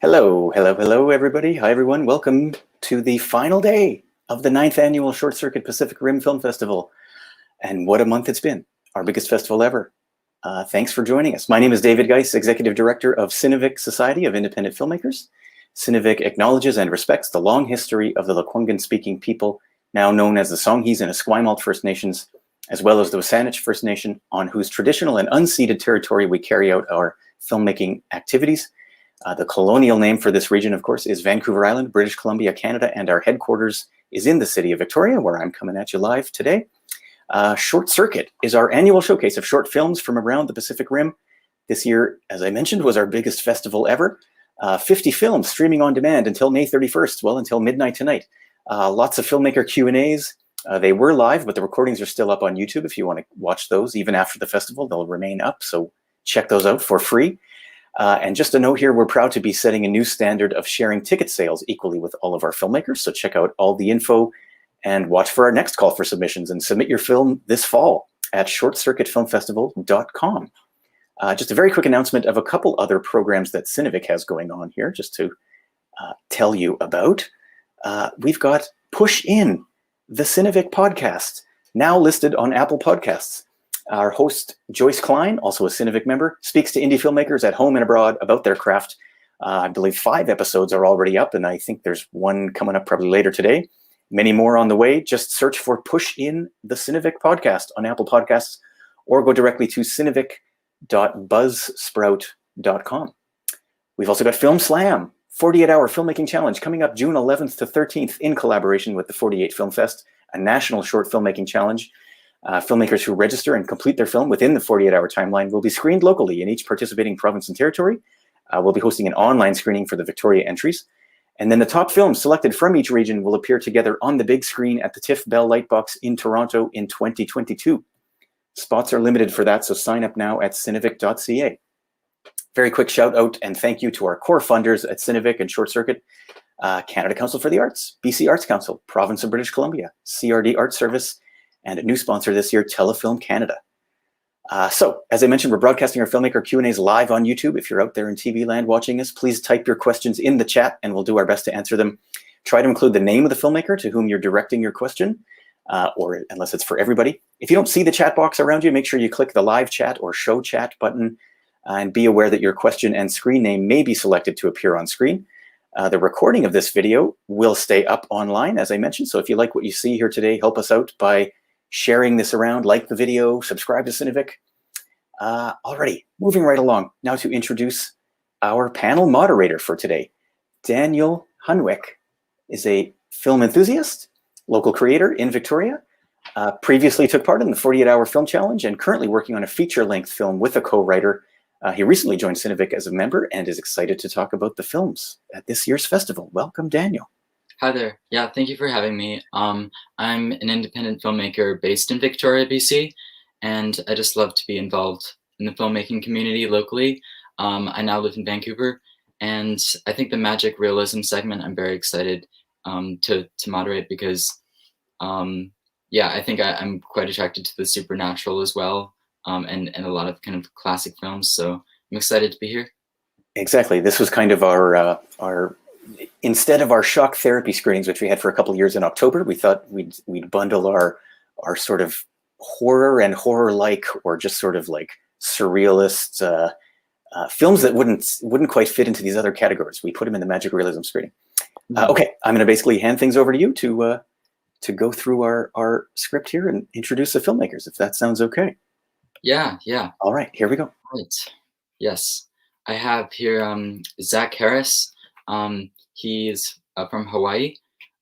Hello, everybody. Hi, everyone. Welcome to the final day of the 9th Annual Short Circuit Pacific Rim Film Festival. And what a month it's been, our biggest festival ever. Thanks for joining us. My name is David Geis, Executive Director of CineVic Society of Independent Filmmakers. CineVic acknowledges and respects the long history of the ʷəŋən-speaking people, now known as the Songhees and Esquimalt First Nations, as well as the Wasanich First Nation, on whose traditional and unceded territory we carry out our filmmaking activities. The colonial name for this region, of course, is Vancouver Island, British Columbia, Canada, and our headquarters is in the city of Victoria, where I'm coming at you live today. Short Circuit is our annual showcase of short films from around the Pacific Rim. This year, as I mentioned, was our biggest festival ever. 50 films streaming on demand until May 31st, well, until midnight tonight. Lots of filmmaker Q&As. They were live, but the recordings are still up on YouTube if you want to watch those. Even after the festival, they'll remain up, so check those out for free. And just a note here, we're proud to be setting a new standard of sharing ticket sales equally with all of our filmmakers. So check out all the info and watch for our next call for submissions and submit your film this fall at shortcircuitfilmfestival.com. Just a very quick announcement of a couple other programs that CineVic has going on here, just to tell you about. We've got Push In, the CineVic podcast, now listed on Apple Podcasts. Our host, Joyce Klein, also a CineVic member, speaks to indie filmmakers at home and abroad about their craft. I believe 5 episodes are already up, and I think there's one coming up probably later today. Many more on the way. Just search for Push In the CineVic podcast on Apple Podcasts, or go directly to cinevic.buzzsprout.com. We've also got Film Slam, 48-hour filmmaking challenge, coming up June 11th to 13th in collaboration with the 48 Film Fest, a national short filmmaking challenge. Filmmakers who register and complete their film within the 48-hour timeline will be screened locally in each participating province and territory. We'll be hosting an online screening for the Victoria entries. And then the top films selected from each region will appear together on the big screen at the TIFF Bell Lightbox in Toronto in 2022. Spots are limited for that, so sign up now at cinevic.ca. Very quick shout out and thank you to our core funders at CineVic and Short Circuit, Canada Council for the Arts, BC Arts Council, Province of British Columbia, CRD Art Service, and a new sponsor this year, Telefilm Canada. So, as I mentioned, we're broadcasting our Filmmaker Q&As live on YouTube. If you're out there in TV land watching us, please type your questions in the chat and we'll do our best to answer them. Try to include the name of the filmmaker to whom you're directing your question, or unless it's for everybody. If you don't see the chat box around you, make sure you click the live chat or show chat button and be aware that your question and screen name may be selected to appear on screen. The recording of this video will stay up online, as I mentioned. So if you like what you see here today, help us out by sharing this around, like the video, subscribe to CineVic. Alrighty, moving right along. Now to introduce our panel moderator for today. Daniel Hunwick is a film enthusiast, local creator in Victoria, previously took part in the 48-hour film challenge and currently working on a feature-length film with a co-writer. He recently joined CineVic as a member and is excited to talk about the films at this year's festival. Welcome, Daniel. Hi there. Yeah, thank you for having me. I'm an independent filmmaker based in Victoria, BC, and I just love to be involved in the filmmaking community locally. I now live in Vancouver, and I think the magic realism segment I'm very excited to moderate because, yeah, I think I'm quite attracted to the supernatural as well, and a lot of kind of classic films. So I'm excited to be here. Exactly. This was kind of our instead of our shock therapy screenings, which we had for a couple of years in October, we thought we'd bundle our sort of horror and horror-like, or just sort of like surrealist films that wouldn't quite fit into these other categories. We put them in the magic realism screening. Okay, I'm going to basically hand things over to you to go through our script here and introduce the filmmakers, if that sounds okay. Yeah. All right, here we go. Right. Yes, I have here Zack Harris. He's from Hawaii,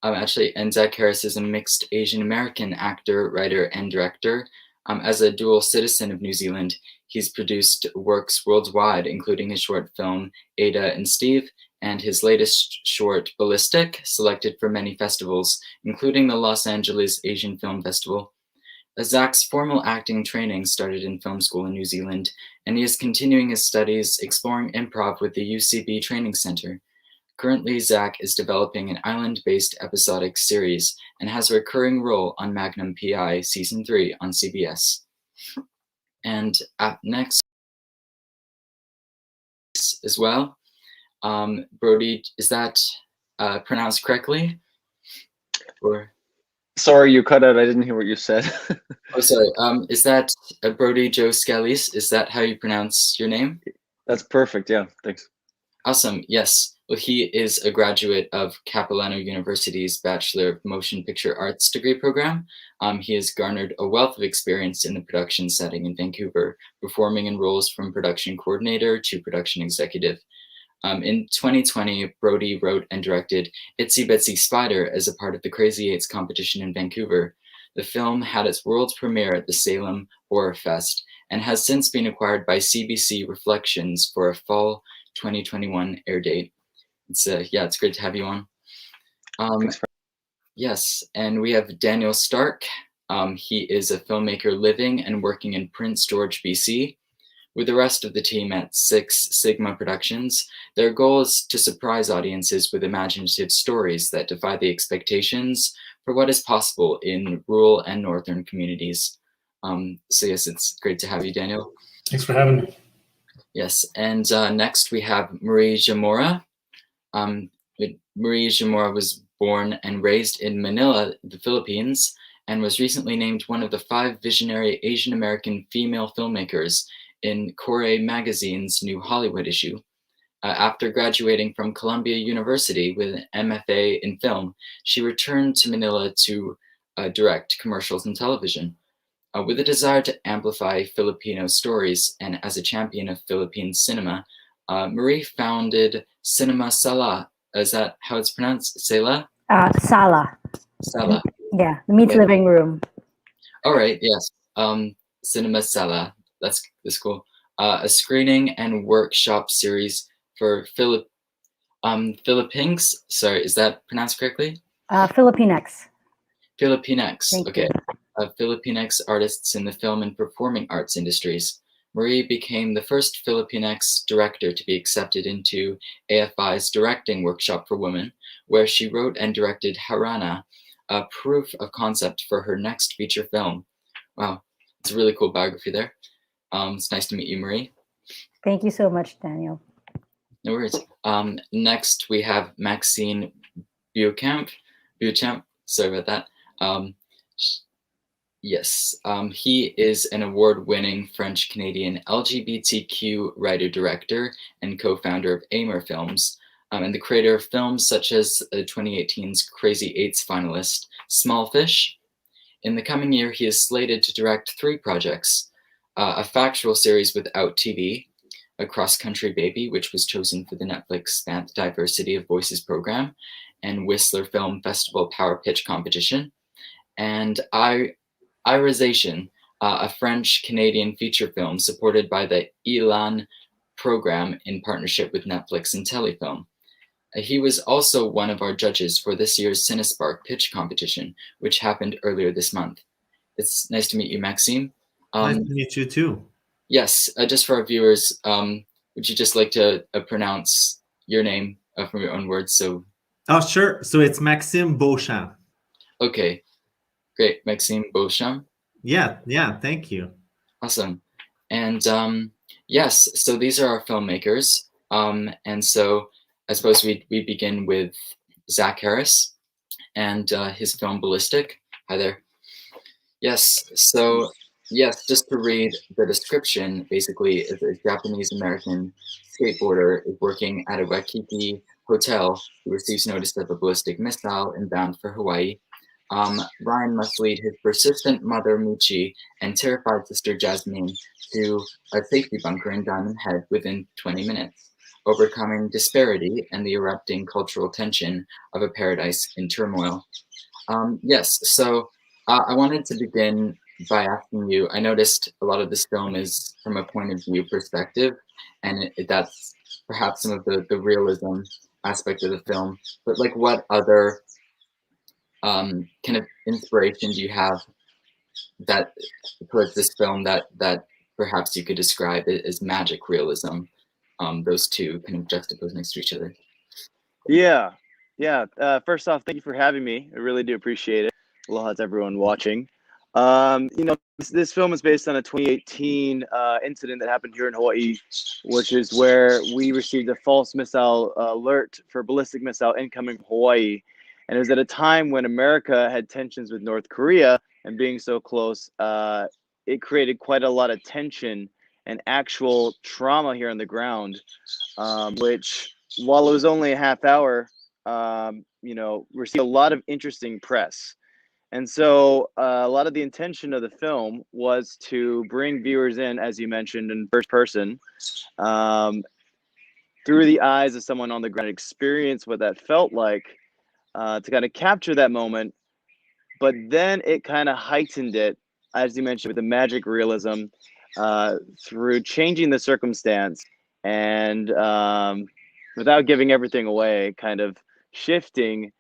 actually, and Zack Harris is a mixed Asian American actor, writer, and director. As a dual citizen of New Zealand, he's produced works worldwide, including his short film Ada and Steve, and his latest short Ballistic, selected for many festivals, including the Los Angeles Asian Film Festival. Zack's formal acting training started in film school in New Zealand, and he is continuing his studies exploring improv with the UCB Training Center. Currently, Zack is developing an island-based episodic series and has a recurring role on Magnum P.I. Season 3 on CBS. And up next as well, Brody, is that pronounced correctly? Or Sorry, you cut out. I didn't hear what you said. oh, sorry. Is that Brodi-Jo Scalise? Is that how you pronounce your name? That's perfect. Yeah, thanks. Awesome. Yes. Well, he is a graduate of Capilano University's Bachelor of Motion Picture Arts degree program. He has garnered a wealth of experience in the production setting in Vancouver, performing in roles from production coordinator to production executive. In 2020, Brody wrote and directed Itsy Bitsy Spider as a part of the Crazy Eights competition in Vancouver. The film had its world premiere at the Salem Horror Fest and has since been acquired by CBC Reflections for a fall 2021 air date. It's great to have you on. Yes, and we have Daniel Stark. He is a filmmaker living and working in Prince George, BC. With the rest of the team at Six Sigma Productions, their goal is to surprise audiences with imaginative stories that defy the expectations for what is possible in rural and northern communities. So yes, it's great to have you, Daniel. Thanks for having me. Yes, and next we have Marie Jamora. Marie Jamora was born and raised in Manila, the Philippines, and was recently named one of the 5 visionary Asian American female filmmakers in Core Magazine's New Hollywood issue. After graduating from Columbia University with an MFA in film, she returned to Manila to direct commercials and television. With a desire to amplify Filipino stories and as a champion of Philippine cinema, Marie founded Cinema Sala. Is that how it's pronounced? Sala? Sala. Sala. Yeah, the meets living room. All right, yes. Cinema Sala. That's cool. A screening and workshop series for Philippines. Sorry, is that pronounced correctly? Filipinx. Filipinx. Okay. Filipinx artists in the film and performing arts industries. Marie became the first Filipinx director to be accepted into AFI's directing workshop for women, where she wrote and directed Harana, a proof of concept for her next feature film. Wow, it's a really cool biography there. It's nice to meet you, Marie. Thank you so much, Daniel. No worries. Next, we have Maxime Beauchamp. Sorry about that. Yes, he is an award-winning French-Canadian LGBTQ writer-director and co-founder of Aimer Films, and the creator of films such as 2018's Crazy Eights finalist, Small Fish. In the coming year, he is slated to direct 3 projects. A factual series with Out TV, A Cross-Country Baby, which was chosen for the Netflix Banff Diversity of Voices program, and Whistler Film Festival Power Pitch competition, and Irisation, a French-Canadian feature film supported by the Elan program in partnership with Netflix and Telefilm. He was also one of our judges for this year's CineSpark pitch competition, which happened earlier this month. It's nice to meet you, Maxime. Nice to meet you too. Yes, just for our viewers, would you just like to pronounce your name from your own words? So. Oh, sure. So it's Maxime Beauchamp. Okay, great. Maxime Beauchamp. Yeah, thank you. Awesome. And yes, so these are our filmmakers. And so I suppose we begin with Zack Harris and his film Ballistic. Hi there. Yes, so yes, just to read the description, basically, a Japanese-American skateboarder is working at a Waikiki hotel who receives notice of a ballistic missile inbound for Hawaii. Ryan must lead his persistent mother, Michi, and terrified sister, Jasmine, to a safety bunker in Diamond Head within 20 minutes, overcoming disparity and the erupting cultural tension of a paradise in turmoil. Yes, so I wanted to begin by asking you, I noticed a lot of this film is from a point of view perspective, and that's perhaps some of the realism aspect of the film, but like what other kind of inspiration do you have that towards this film that perhaps you could describe it as magic realism, those two kind of juxtaposed next to each other? Yeah. First off, thank you for having me. I really do appreciate it. Aloha to everyone watching. This film is based on a 2018 incident that happened here in Hawaii, which is where we received a false missile alert for ballistic missile incoming from Hawaii. And it was at a time when America had tensions with North Korea, and being so close, it created quite a lot of tension and actual trauma here on the ground, which, while it was only a half hour, received a lot of interesting press. And so a lot of the intention of the film was to bring viewers in, as you mentioned, in first person, through the eyes of someone on the ground, experience what that felt like, to kind of capture that moment. But then it kind of heightened it, as you mentioned, with the magic realism, through changing the circumstance and, without giving everything away, kind of shifting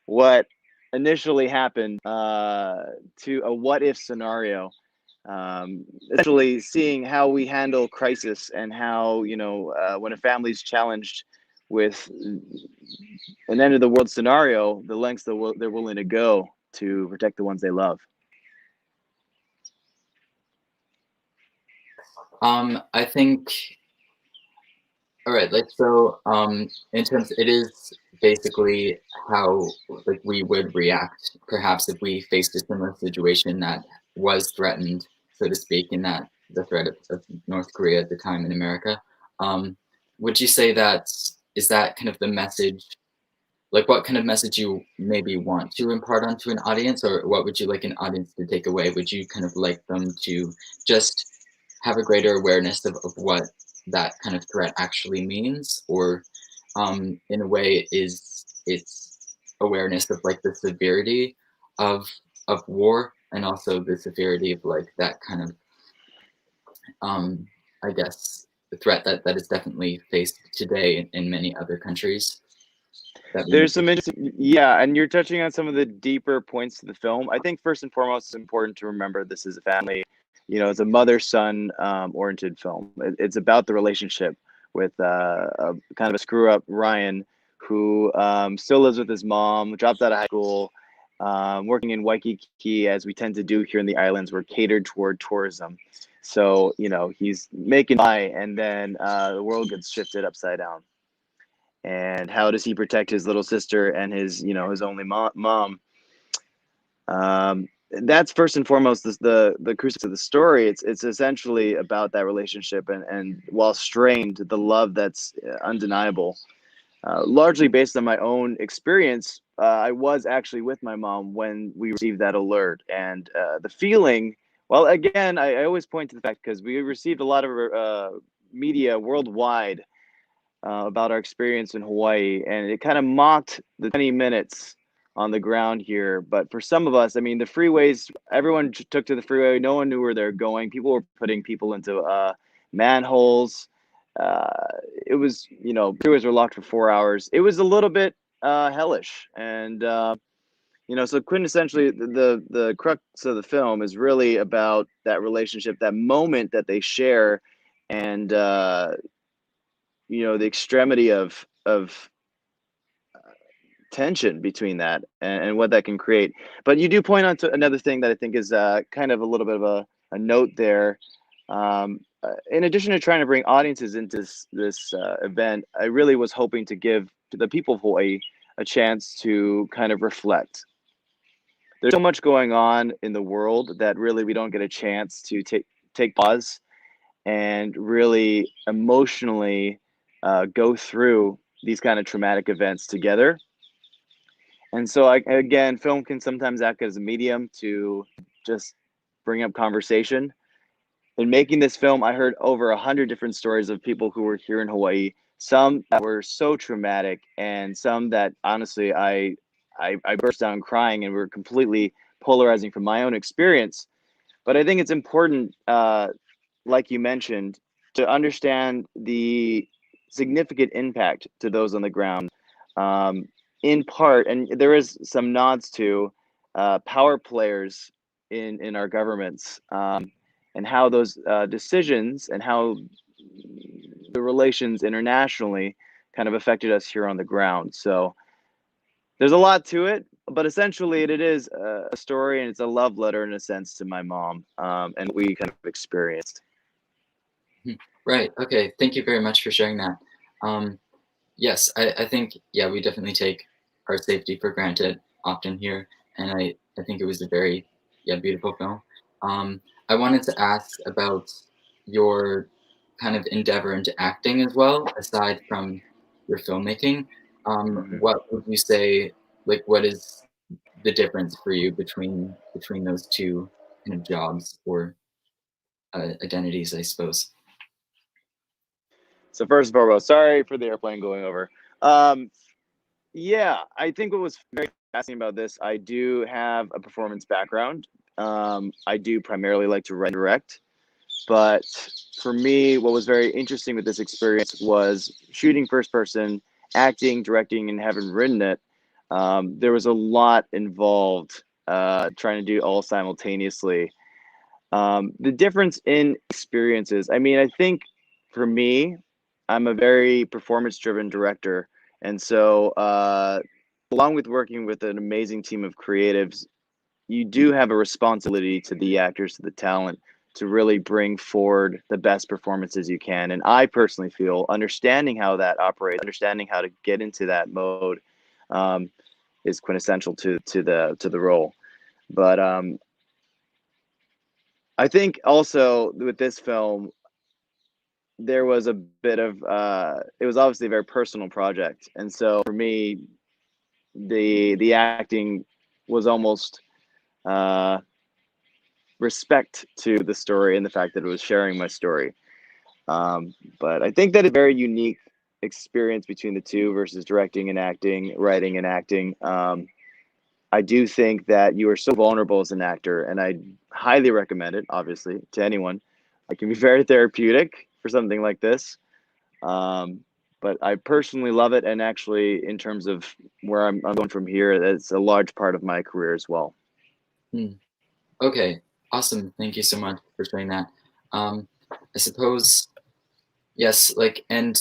what initially happened to a what if scenario, essentially seeing how we handle crisis and how, when a family's challenged with an end of the world scenario, the lengths that they're willing to go to protect the ones they love. I think, all right, in terms, it is basically how we would react perhaps if we faced a similar situation that was threatened, so to speak, in that the threat of North Korea at the time in America. Would you say is that kind of the message, what kind of message you maybe want to impart onto an audience, or what would you like an audience to take away? Would you kind of like them to just have a greater awareness of what that kind of threat actually means, or in a way it's awareness of the severity of war, and also the severity of that kind of I guess the threat that is definitely faced today in many other countries? There's some interesting, yeah, and you're touching on some of the deeper points to the film. I think first and foremost, it's important to remember this is a family. It's a mother-son oriented film. It's about the relationship with a kind of a screw-up Ryan, who still lives with his mom, dropped out of high school, working in Waikiki, as we tend to do here in the islands. We're catered toward tourism. So, he's making by, and then the world gets shifted upside down. And how does he protect his little sister and his only mom? That's first and foremost the crucial of the story. It's essentially about that relationship, and while strained, the love that's undeniable. Largely based on my own experience, I was actually with my mom when we received that alert, and the feeling. Well, again, I always point to the fact, because we received a lot of media worldwide about our experience in Hawaii, and it kind of mocked the 20 minutes on the ground here. But for some of us, I mean, the freeways, everyone took to the freeway. No one knew where they're going. People were putting people into manholes. It was, freeways were locked for 4 hours. It was a little bit hellish. And, so quintessentially, the crux of the film is really about that relationship, that moment that they share, and, the extremity of tension between that and what that can create. But you do point on to another thing that I think is kind of a little bit of a note there. In addition to trying to bring audiences into this event, I really was hoping to give to the people of Hawaii a chance to kind of reflect. There's so much going on in the world that really we don't get a chance to take pause and really emotionally go through these kind of traumatic events together. And so, again, film can sometimes act as a medium to just bring up conversation. In making this film, I heard over 100 different stories of people who were here in Hawaii, some that were so traumatic, and some that honestly I burst down crying and were completely polarizing from my own experience. But I think it's important, like you mentioned, to understand the significant impact to those on the ground, in part, and there is some nods to power players in our governments, and how those decisions and how the relations internationally kind of affected us here on the ground. So there's a lot to it, but essentially it is a story, and it's a love letter in a sense to my mom, and we kind of experienced. Right. Okay. Thank you very much for sharing that. Yes, I think, yeah, we definitely take our safety for granted often here. And I think it was a very, yeah, beautiful film. I wanted to ask about your kind of endeavor into acting as well, aside from your filmmaking. Mhm. What would you say, like, what is the difference for you between those two kind of jobs or identities, I suppose? So first and foremost, sorry for the airplane going over. Um, yeah, I think what was very fascinating about this, I do have a performance background. I do primarily like to write and direct, but for me, what was very interesting with this experience was shooting first person, acting, directing, and having written it. There was a lot involved trying to do all simultaneously. The difference in experiences, I mean, I think for me, I'm a very performance driven director. And so, along with working with an amazing team of creatives, you do have a responsibility to the actors, to the talent, to really bring forward the best performances you can. And I personally feel understanding how that operates, understanding how to get into that mode, um, is quintessential to the role. But I think also with this film, there was a bit of it was obviously a very personal project, and so for me, the acting was almost uh, respect to the story and the fact that it was sharing my story. But I think that a very unique experience between the two versus directing and acting, writing and acting. I do think that you are so vulnerable as an actor, and I highly recommend it, obviously, to anyone. It can be very therapeutic for something like this. Um, but I personally love it, and actually, in terms of where I'm going from here, it's a large part of my career as well. Hmm. Okay, awesome. Thank you so much for sharing that. I suppose, yes, like, and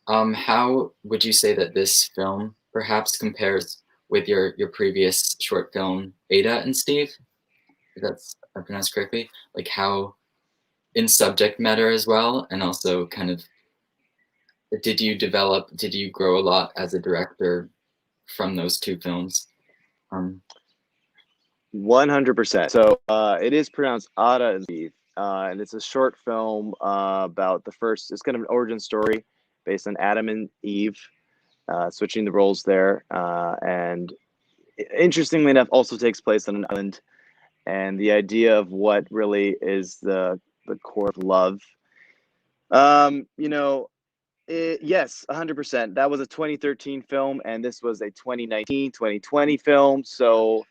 how would you say that this film perhaps compares with your previous short film, Ada and Steve? If that's pronounced correctly. Like how in subject matter as well, and also kind of did you grow a lot as a director from those two films? 100%. So it is pronounced Ada and Steve, and it's a short film about the first. It's kind of an origin story based on Adam and Eve, switching the roles there, and interestingly enough, also takes place on an island. And the idea of what really is the core of love. You know, yes, 100%. That was a 2013 film, and this was a 2019, 2020 film. So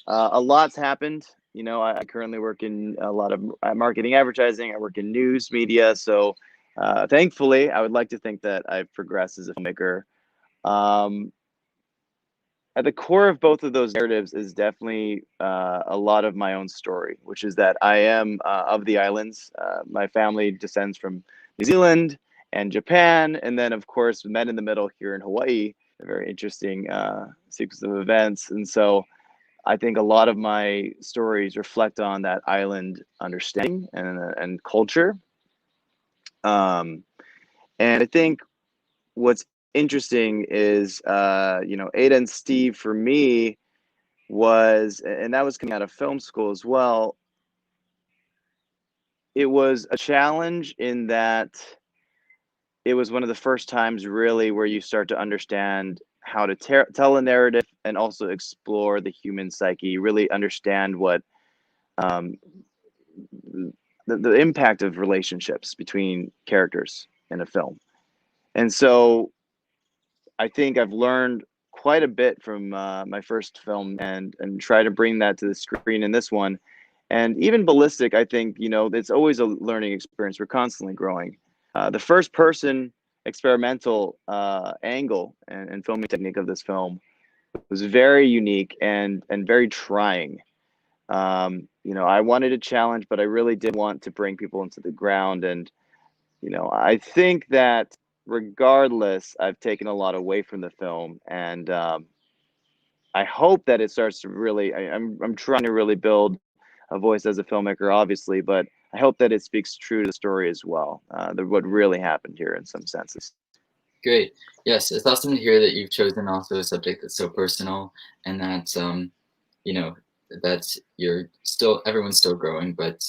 a lot's happened. You know, I currently work in a lot of marketing, advertising. I work in news media. So thankfully, I would like to think that I've progressed as a filmmaker. Um, at the core of both of those narratives is definitely a lot of my own story, which is that I am of the islands. My family descends from New Zealand and Japan, and then of course met in the middle here in Hawaii. A very interesting sequence of events, and so I think a lot of my stories reflect on that island understanding and culture. Um, and I think what's interesting is, you know, Ada and Steve for me was, and that was coming out of film school as well. It was a challenge in that it was one of the first times really where you start to understand how to tell a narrative and also explore the human psyche, really understand what um, the impact of relationships between characters in a film. And so I think I've learned quite a bit from my first film, and try to bring that to the screen in this one. And even Ballistic, I think, you know, it's always a learning experience. We're constantly growing. The first person experimental angle and filming technique of this film was very unique and very trying. You know, I wanted a challenge, but I really did want to bring people into the ground. And, you know, I think that regardless, I've taken a lot away from the film. And I hope that it starts to really, I'm trying to really build a voice as a filmmaker, obviously, but I hope that it speaks true to the story as well, what really happened here in some senses. Great. Yes, it's awesome to hear that you've chosen also a subject that's so personal, and that you know, that everyone's still growing, but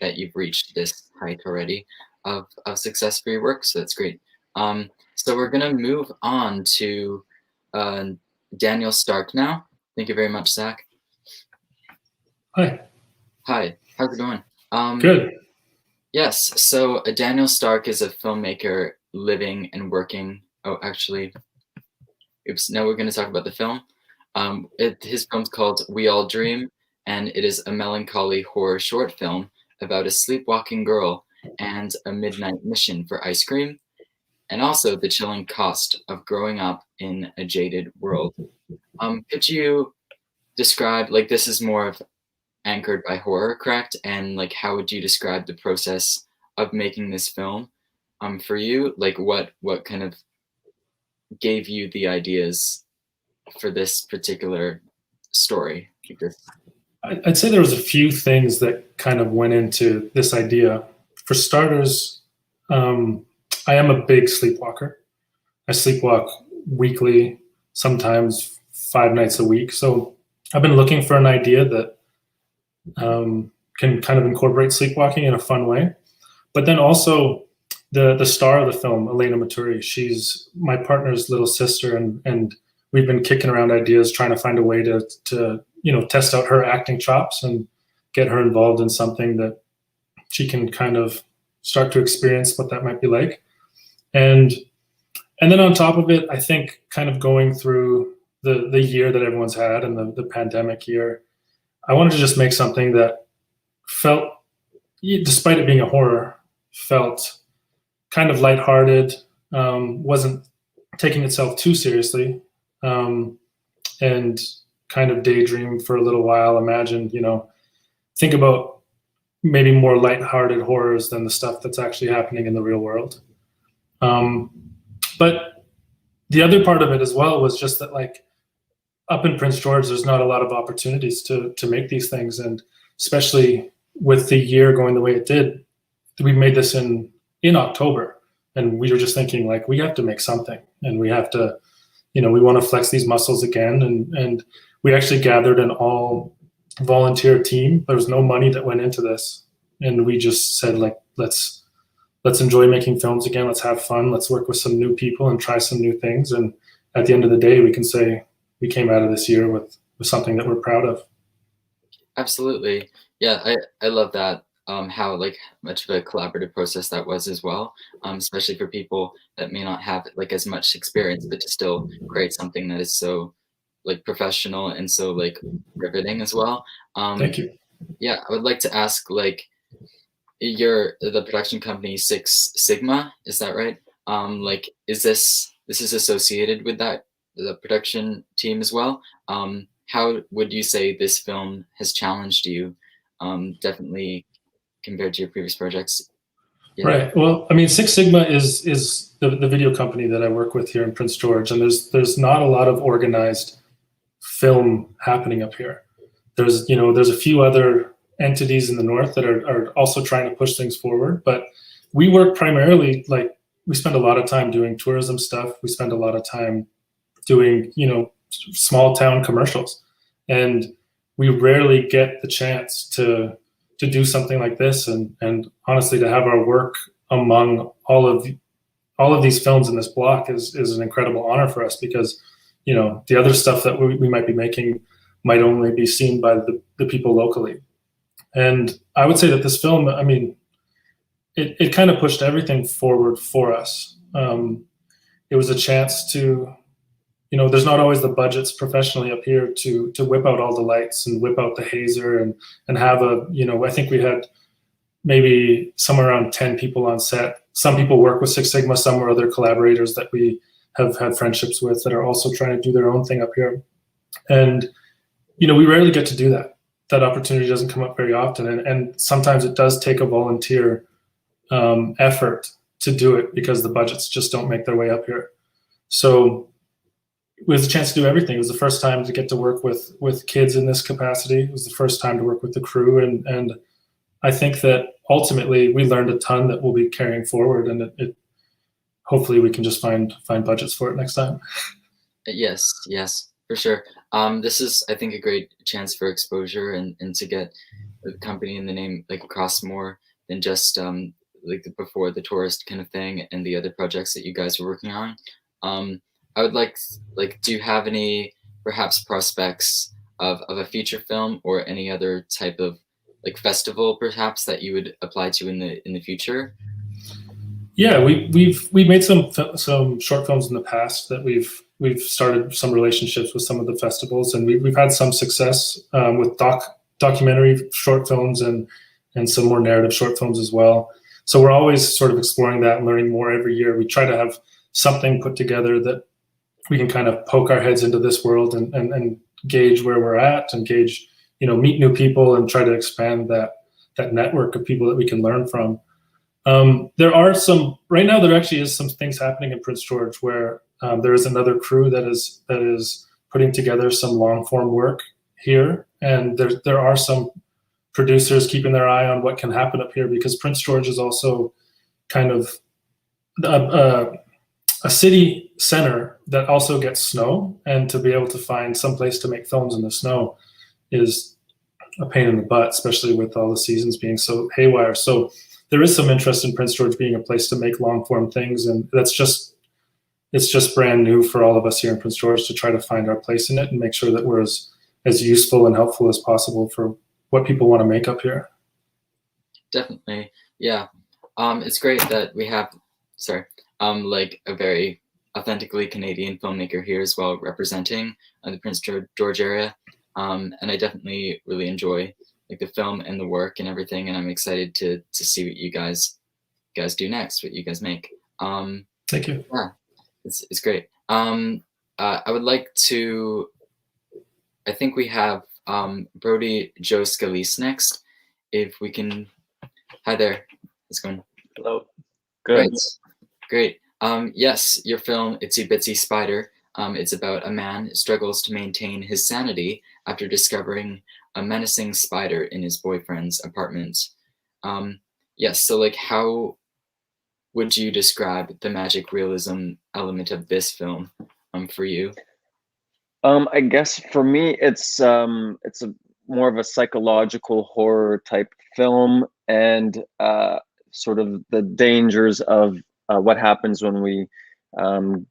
that you've reached this height already of success for your work. So that's great. So we're gonna move on to Daniel Stark now. Thank you very much, Zach. Hi. Hi. How's it going? Good. Yes. So Daniel Stark is a filmmaker living and working. Oh, actually, oops. Now we're going to talk about the film. His film's called We All Dream, and it is a melancholy horror short film about a sleepwalking girl and a midnight mission for ice cream, and also the chilling cost of growing up in a jaded world. Could you describe, like, this is more of anchored by horror, correct? And like, how would you describe the process of making this film for you? Like, what kind of gave you the ideas for this particular story? I'd say there was a few things that kind of went into this idea. For starters, I am a big sleepwalker. I sleepwalk weekly, sometimes 5 nights a week. So I've been looking for an idea that can kind of incorporate sleepwalking in a fun way. But then also the star of the film, Elena Maturi, she's my partner's little sister, and we've been kicking around ideas trying to find a way to test out her acting chops and get her involved in something that she can kind of start to experience what that might be like. And then on top of it, I think kind of going through the year that everyone's had and the pandemic year, I wanted to just make something that felt, despite it being a horror, felt kind of lighthearted, wasn't taking itself too seriously, and kind of daydream for a little while. Imagine, think about maybe more lighthearted horrors than the stuff that's actually happening in the real world. But the other part of it as well was just that, like, up in Prince George, there's not a lot of opportunities to make these things. And especially with the year going the way it did, we made this in October. And we were just thinking, like, we have to make something, and we have to, we want to flex these muscles again. And we actually gathered an all volunteer team. There was no money that went into this. And we just said, like, let's enjoy making films again. Let's have fun. Let's work with some new people and try some new things. And at the end of the day, we can say we came out of this year with something that we're proud of. Absolutely. Yeah, I love that, how like much of a collaborative process that was as well, especially for people that may not have like as much experience, but to still create something that is so like professional and so like riveting as well. Thank you. Yeah, I would like to ask, like, the production company Six Sigma, is that right? Like, is this is associated with the production team as well? How would you say this film has challenged you, definitely compared to your previous projects? Yeah. Right. Well, I mean, Six Sigma is the video company that I work with here in Prince George, and there's not a lot of organized film happening up here. There's a few other entities in the north that are also trying to push things forward, but we work primarily, like, we spend a lot of time doing tourism stuff. We spend a lot of time doing, small town commercials, and we rarely get the chance to do something like this. And honestly, to have our work among all of these films in this block is an incredible honor for us, because, the other stuff that we might be making might only be seen by the people locally. And I would say that this film, I mean, it kind of pushed everything forward for us. It was a chance to, there's not always the budgets professionally up here to whip out all the lights and whip out the hazer and have I think we had maybe somewhere around 10 people on set. Some people work with Six Sigma, some are other collaborators that we have had friendships with that are also trying to do their own thing up here. And, we rarely get to do that. That opportunity doesn't come up very often. And sometimes it does take a volunteer effort to do it, because the budgets just don't make their way up here. So was a chance to do everything. It was the first time to get to work with kids in this capacity. It was the first time to work with the crew, and I think that ultimately we learned a ton that we'll be carrying forward, and it hopefully we can just find budgets for it next time. Yes, for sure. This is, I think, a great chance for exposure and to get the company and the name like across more than just like the Before the Tourist kind of thing and the other projects that you guys were working on. I would like, do you have any perhaps prospects of a feature film or any other type of like festival perhaps that you would apply to in the future? Yeah, we've made some short films in the past that we've started some relationships with some of the festivals, and we've had some success with documentary short films and some more narrative short films as well. So we're always sort of exploring that and learning more every year. We try to have something put together that we can kind of poke our heads into this world and gauge where we're at, and gauge, meet new people and try to expand that network of people that we can learn from. There are some, right now there actually is some things happening in Prince George where there is another crew that is putting together some long form work here. And there are some producers keeping their eye on what can happen up here, because Prince George is also kind of a city center that also gets snow, and to be able to find some place to make films in the snow is a pain in the butt, especially with all the seasons being so haywire. So there is some interest in Prince George being a place to make long form things, and it's just brand new for all of us here in Prince George to try to find our place in it and make sure that we're as useful and helpful as possible for what people want to make up here. Definitely, yeah. It's great that we have, like a very authentically Canadian filmmaker here as well, representing the Prince George area. And I definitely really enjoy like the film and the work and everything, and I'm excited to see what you guys do next, what you guys make. Thank you. Yeah, it's great. I would like to, I think we have Brodi-Jo Scalise next. If we can, hi there, how's it going? Hello. Good. Great. Yes, your film, Itsy Bitsy Spider, it's about a man who struggles to maintain his sanity after discovering a menacing spider in his boyfriend's apartment. Yes, so like how would you describe the magic realism element of this film for you? I guess for me, it's more of a psychological horror type film, and sort of the dangers of what happens when we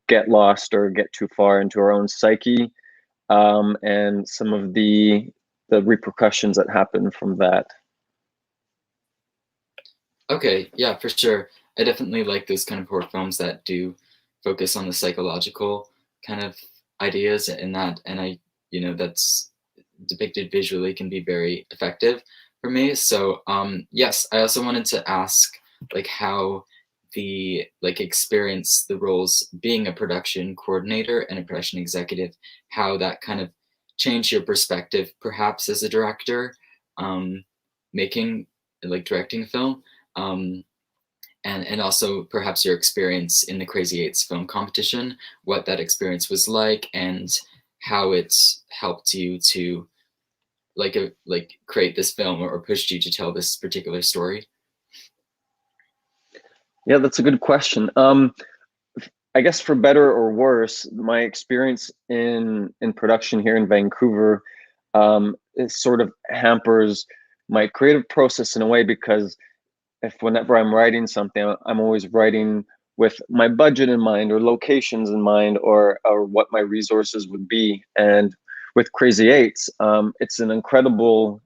get lost or get too far into our own psyche, and some of the repercussions that happen from that. Okay, yeah, for sure. I definitely like those kind of horror films that do focus on the psychological kind of ideas, and I, that's depicted visually can be very effective for me. So yes, I also wanted to ask like how the experience the roles being a production coordinator and a production executive, how that kind of changed your perspective perhaps as a director, directing a film, and also perhaps your experience in the Crazy Eights film competition, what that experience was like and how it's helped you to create this film or pushed you to tell this particular story. Yeah, that's a good question. I guess for better or worse, my experience in production here in Vancouver, it sort of hampers my creative process in a way, because whenever I'm writing something, I'm always writing with my budget in mind or locations in mind, or what my resources would be. And with Crazy Eights, it's an incredible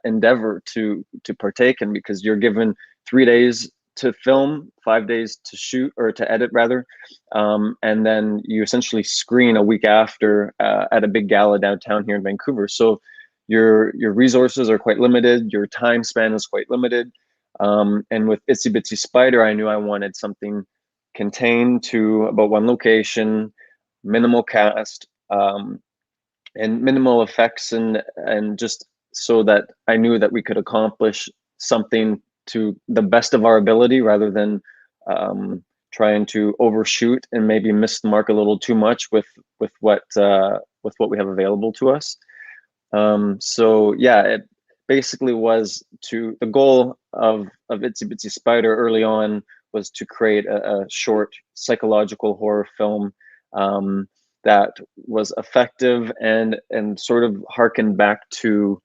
endeavor to partake in, because you're given 3 days to film, 5 days to shoot, or to edit rather, and then you essentially screen a week after at a big gala downtown here in Vancouver. So your resources are quite limited, your time span is quite limited. And with Itsy Bitsy Spider, I knew I wanted something contained to about one location, minimal cast, and minimal effects, and just so that I knew that we could accomplish something to the best of our ability, rather than trying to overshoot and maybe miss the mark a little too much with what we have available to us. So yeah, it basically was the goal of Itsy Bitsy Spider early on was to create a short psychological horror film that was effective and sort of harkened back to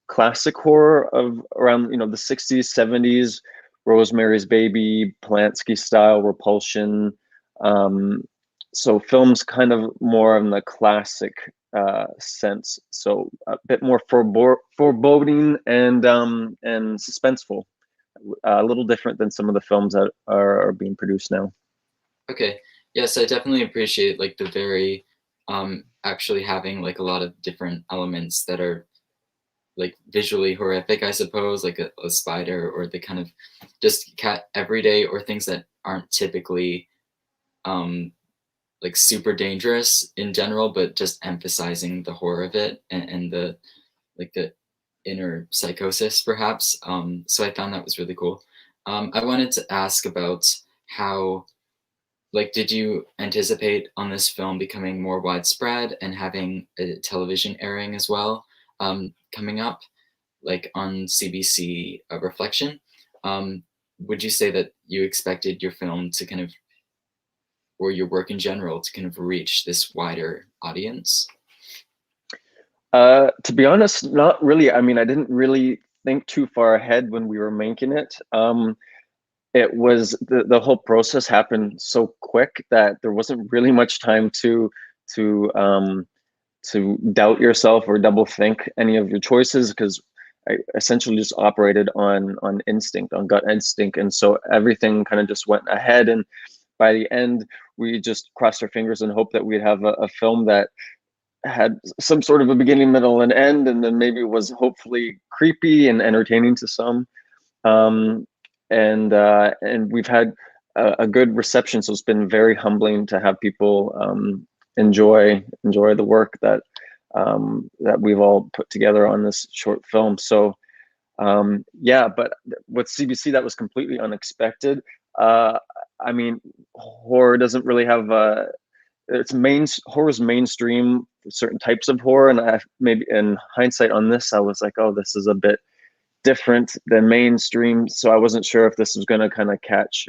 classic horror of around, you know, the 60s, 70s, Rosemary's Baby, Polanski style, Repulsion. So films kind of more in the classic sense. So a bit more foreboding and suspenseful. A little different than some of the films that are being produced now. Okay. Yes, I definitely appreciate like the very actually having like a lot of different elements that are like visually horrific, I suppose, like a spider or the kind of just cat everyday or things that aren't typically like super dangerous in general, but just emphasizing the horror of it and the like the inner psychosis perhaps. So I found that was really cool. I wanted to ask about how, like, did you anticipate on this film becoming more widespread and having a television airing as well coming up, like on CBC Reflection? Would you say that you expected your film to kind of, or your work in general, to kind of reach this wider audience? To be honest, not really. I mean, I didn't really think too far ahead when we were making it. It was the whole process happened so quick that there wasn't really much time to doubt yourself or double think any of your choices, because I essentially just operated on instinct, on gut instinct, and so everything kind of just went ahead. And by the end, we just crossed our fingers and hoped that we'd have a film that had some sort of a beginning, middle, and end, and then maybe was hopefully creepy and entertaining to some. And we've had a good reception, so it's been very humbling to have people enjoy the work that we've all put together on this short film. So yeah, but with CBC, that was completely unexpected. I mean, horror doesn't really have horror's mainstream for certain types of horror, and maybe in hindsight on this, I was like, oh, this is a bit different than mainstream, so I wasn't sure if this was going to kind of catch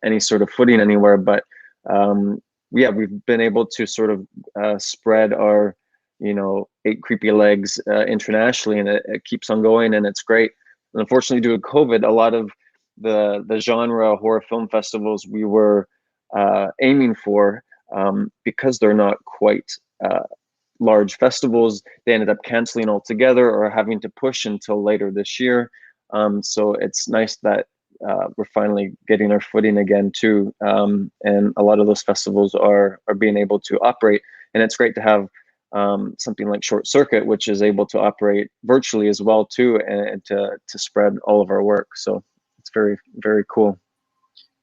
any sort of footing anywhere. But yeah, we've been able to sort of spread our 8 creepy legs internationally, and it keeps on going, and it's great. And unfortunately, due to COVID, a lot of the genre horror film festivals we were aiming for, because they're not quite large festivals, they ended up canceling altogether or having to push until later this year. So it's nice that we're finally getting our footing again too, and a lot of those festivals are being able to operate. And it's great to have something like Short Circuit, which is able to operate virtually as well too, and to spread all of our work. So it's very, very cool.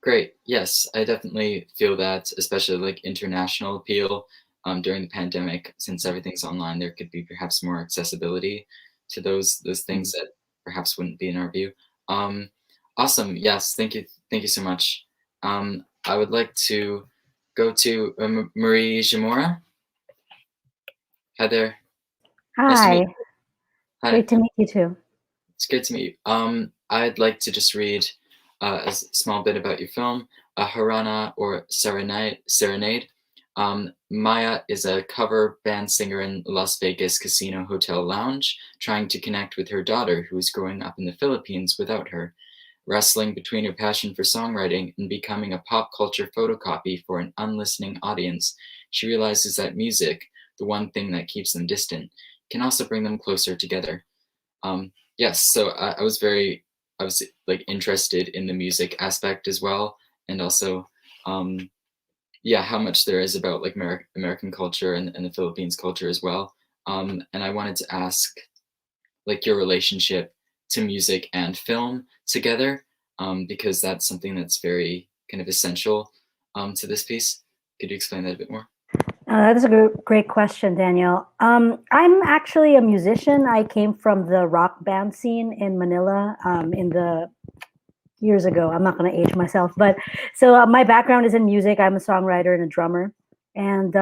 Great. Yes, I definitely feel that, especially like international appeal. During the pandemic, since everything's online, there could be perhaps more accessibility to those things that perhaps wouldn't be in our view. Awesome. Yes, thank you so much. I would like to go to Marie Jamora. Hi there. Hi. Nice to meet you. Hi. Great to meet you too. It's good to meet you. I'd like to just read a small bit about your film, Harana or Serenade. Maya is a cover band singer in Las Vegas casino hotel lounge, trying to connect with her daughter who is growing up in the Philippines without her. Wrestling between her passion for songwriting and becoming a pop culture photocopy for an unlistening audience, she realizes that music, the one thing that keeps them distant, can also bring them closer together. Yes, so I was like interested in the music aspect as well, and also yeah, how much there is about like American culture and the Philippines culture as well. And I wanted to ask like your relationship to music and film together, because that's something that's very kind of essential to this piece. Could you explain that a bit more? That is a great question, Daniel. I'm actually a musician. I came from the rock band scene in Manila in the years ago. I'm not going to age myself, but so my background is in music. I'm a songwriter and a drummer, and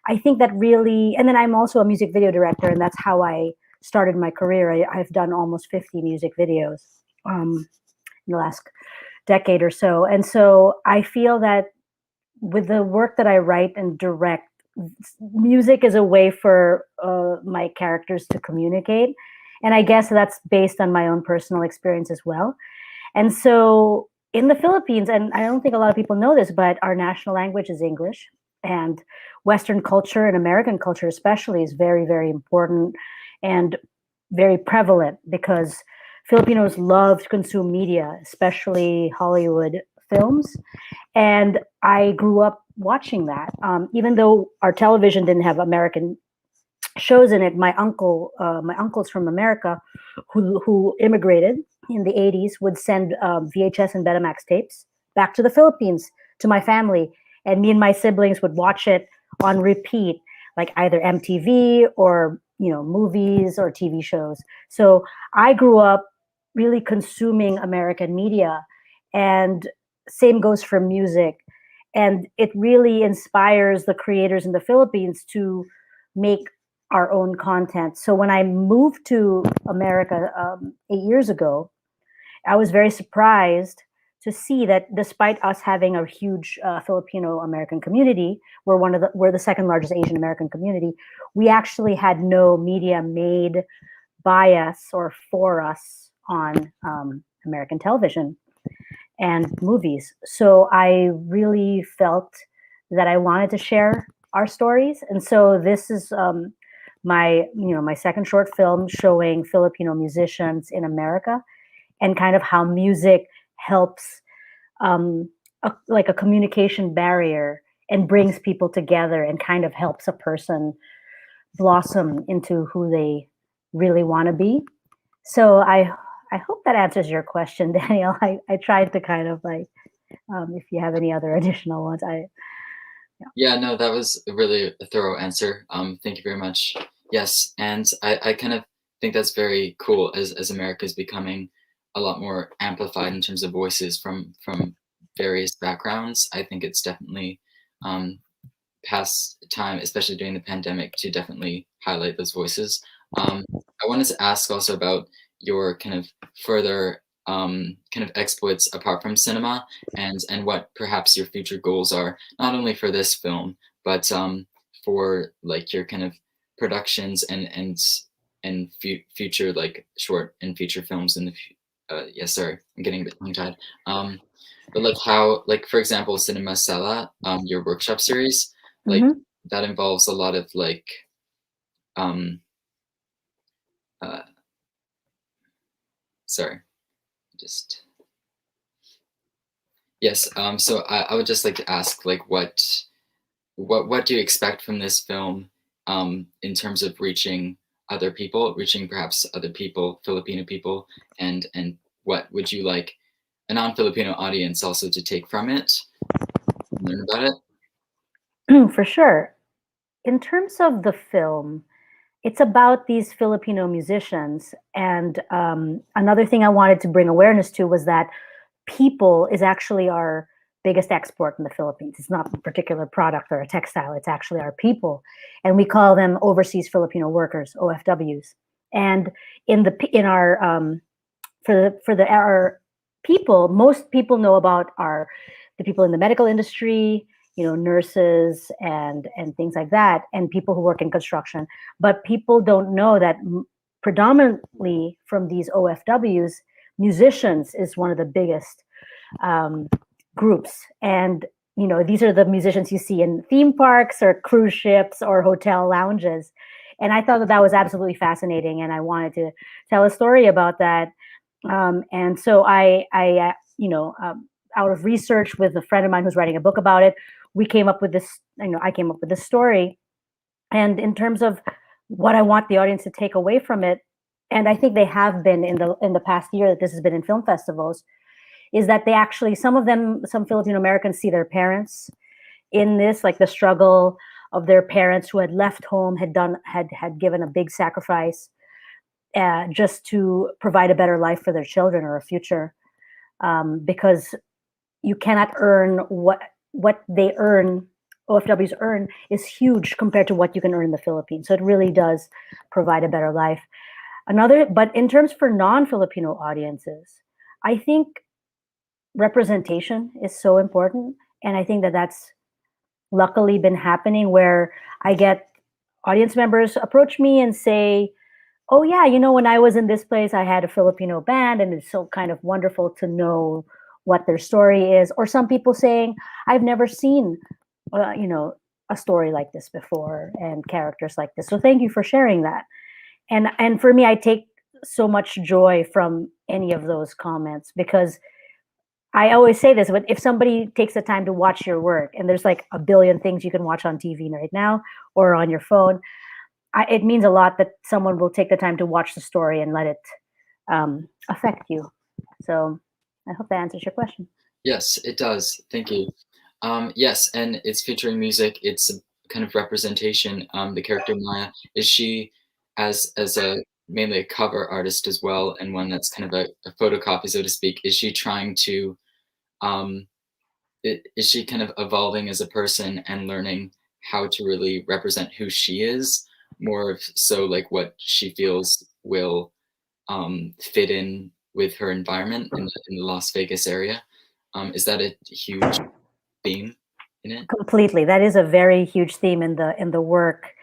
I think that really, and then I'm also a music video director, and that's how I started my career. I've done almost 50 music videos in the last decade or so, and so I feel that with the work that I write and direct, music is a way for my characters to communicate, and I guess that's based on my own personal experience as well. And so in the Philippines, and I don't think a lot of people know this, but our national language is English, and Western culture and American culture especially is very, very important and very prevalent because Filipinos love to consume media, especially Hollywood films. And I grew up watching that. Even though our television didn't have American shows in it, my uncles from America who immigrated in the 80s would send VHS and Betamax tapes back to the Philippines to my family. And me and my siblings would watch it on repeat, like either MTV or, movies or TV shows. So I grew up really consuming American media, and same goes for music. And it really inspires the creators in the Philippines to make our own content. So when I moved to America 8 years ago, I was very surprised to see that despite us having a huge Filipino American community, we're the second largest Asian American community, we actually had no media made by us or for us on American television and movies. So I really felt that I wanted to share our stories, and so this is my second short film showing Filipino musicians in America and kind of how music helps like a communication barrier and brings people together and kind of helps a person blossom into who they really want to be. So I hope that answers your question, Daniel. I tried to kind of like, if you have any other additional ones, Yeah, no, that was a really thorough answer. Thank you very much. Yes, and I kind of think that's very cool as America is becoming a lot more amplified in terms of voices from various backgrounds. I think it's definitely past time, especially during the pandemic, to definitely highlight those voices. I wanted to ask also about your kind of further kind of exploits apart from cinema, and what perhaps your future goals are, not only for this film, but for like your kind of productions and future like short and feature films in the yes, sorry, I'm getting a bit tongue-tied. But like how, like for example, Cinema Sala, your workshop series, like that involves a lot of like sorry, just yes. So I would just like to ask, like, what do you expect from this film in terms of reaching other people, reaching perhaps other people, Filipino people, and what would you like a non-Filipino audience also to take from it, learn about it? For sure. In terms of the film, it's about these Filipino musicians. And another thing I wanted to bring awareness to was that people is actually our biggest export in the Philippines. It's not a particular product or a textile, it's actually our people. And we call them overseas Filipino workers, OFWs. And our people, most people know about the people in the medical industry, nurses and things like that, and people who work in construction. But people don't know that predominantly from these OFWs, musicians is one of the biggest groups. And these are the musicians you see in theme parks or cruise ships or hotel lounges. And I thought that was absolutely fascinating, and I wanted to tell a story about that. And so I out of research with a friend of mine who's writing a book about it, we came up with this, I came up with this story. And in terms of what I want the audience to take away from it, and I think they have been in the past year that this has been in film festivals, is that they actually, some Filipino Americans see their parents in this, like the struggle of their parents who had left home, had given a big sacrifice just to provide a better life for their children or a future. because you cannot earn what they earn. OFWs earn is huge compared to what you can earn in the Philippines. So it really does provide a better life. But in terms for non-Filipino audiences, I think representation is so important. And I think that that's luckily been happening, where I get audience members approach me and say, oh yeah, when I was in this place, I had a Filipino band, and it's so kind of wonderful to know what their story is. Or some people saying, I've never seen a story like this before and characters like this. So thank you for sharing that. And for me, I take so much joy from any of those comments, because I always say this, but if somebody takes the time to watch your work, and there's like a billion things you can watch on TV right now or on your phone, it means a lot that someone will take the time to watch the story and let it affect you. So I hope that answers your question. Yes, it does. Thank you. Yes, and it's featuring music. It's a kind of representation. The character Maya, is she as mainly a cover artist as well, and one that's kind of a photocopy, so to speak? Is she trying to, is she kind of evolving as a person and learning how to really represent who she is, more so like what she feels will fit in with her environment in the Las Vegas area? Is that a huge theme in it? Completely. That is a very huge theme in the work.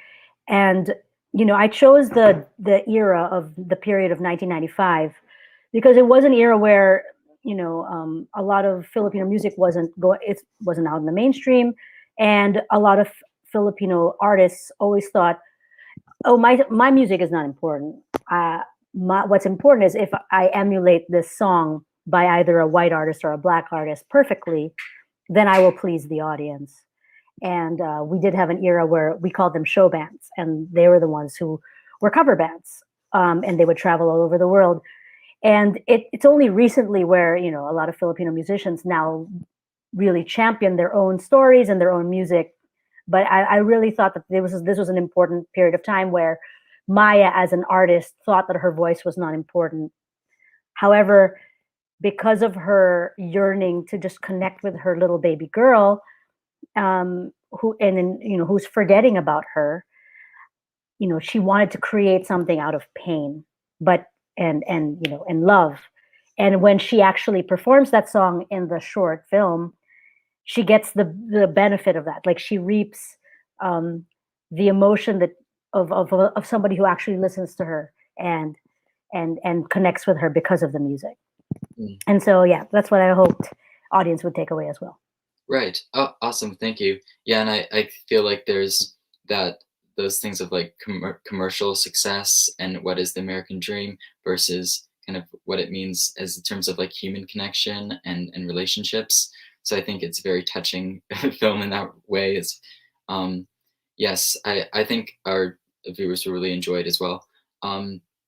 And I chose the era of the period of 1995 because it was an era where a lot of Filipino music wasn't out in the mainstream, and a lot of Filipino artists always thought, oh, my music is not important. What's important is if I emulate this song by either a white artist or a black artist perfectly, then I will please the audience. And we did have an era where we called them show bands, and they were the ones who were cover bands, and they would travel all over the world. And it's only recently where a lot of Filipino musicians now really champion their own stories and their own music. But I really thought that this was an important period of time where Maya, as an artist, thought that her voice was not important. However, because of her yearning to just connect with her little baby girl, who's forgetting about her, she wanted to create something out of pain, and love. And when she actually performs that song in the short film, she gets the benefit of that. Like, she reaps the emotion that of somebody who actually listens to her and connects with her because of the music. And so, yeah, that's what I hoped audience would take away as well. Right. Oh, awesome. Thank you. Yeah, and I feel like there's those things of like commercial success and what is the American dream versus kind of what it means as in terms of like human connection and relationships. So I think it's a very touching film in that way. It's yes, I think our viewers will really enjoy it as well.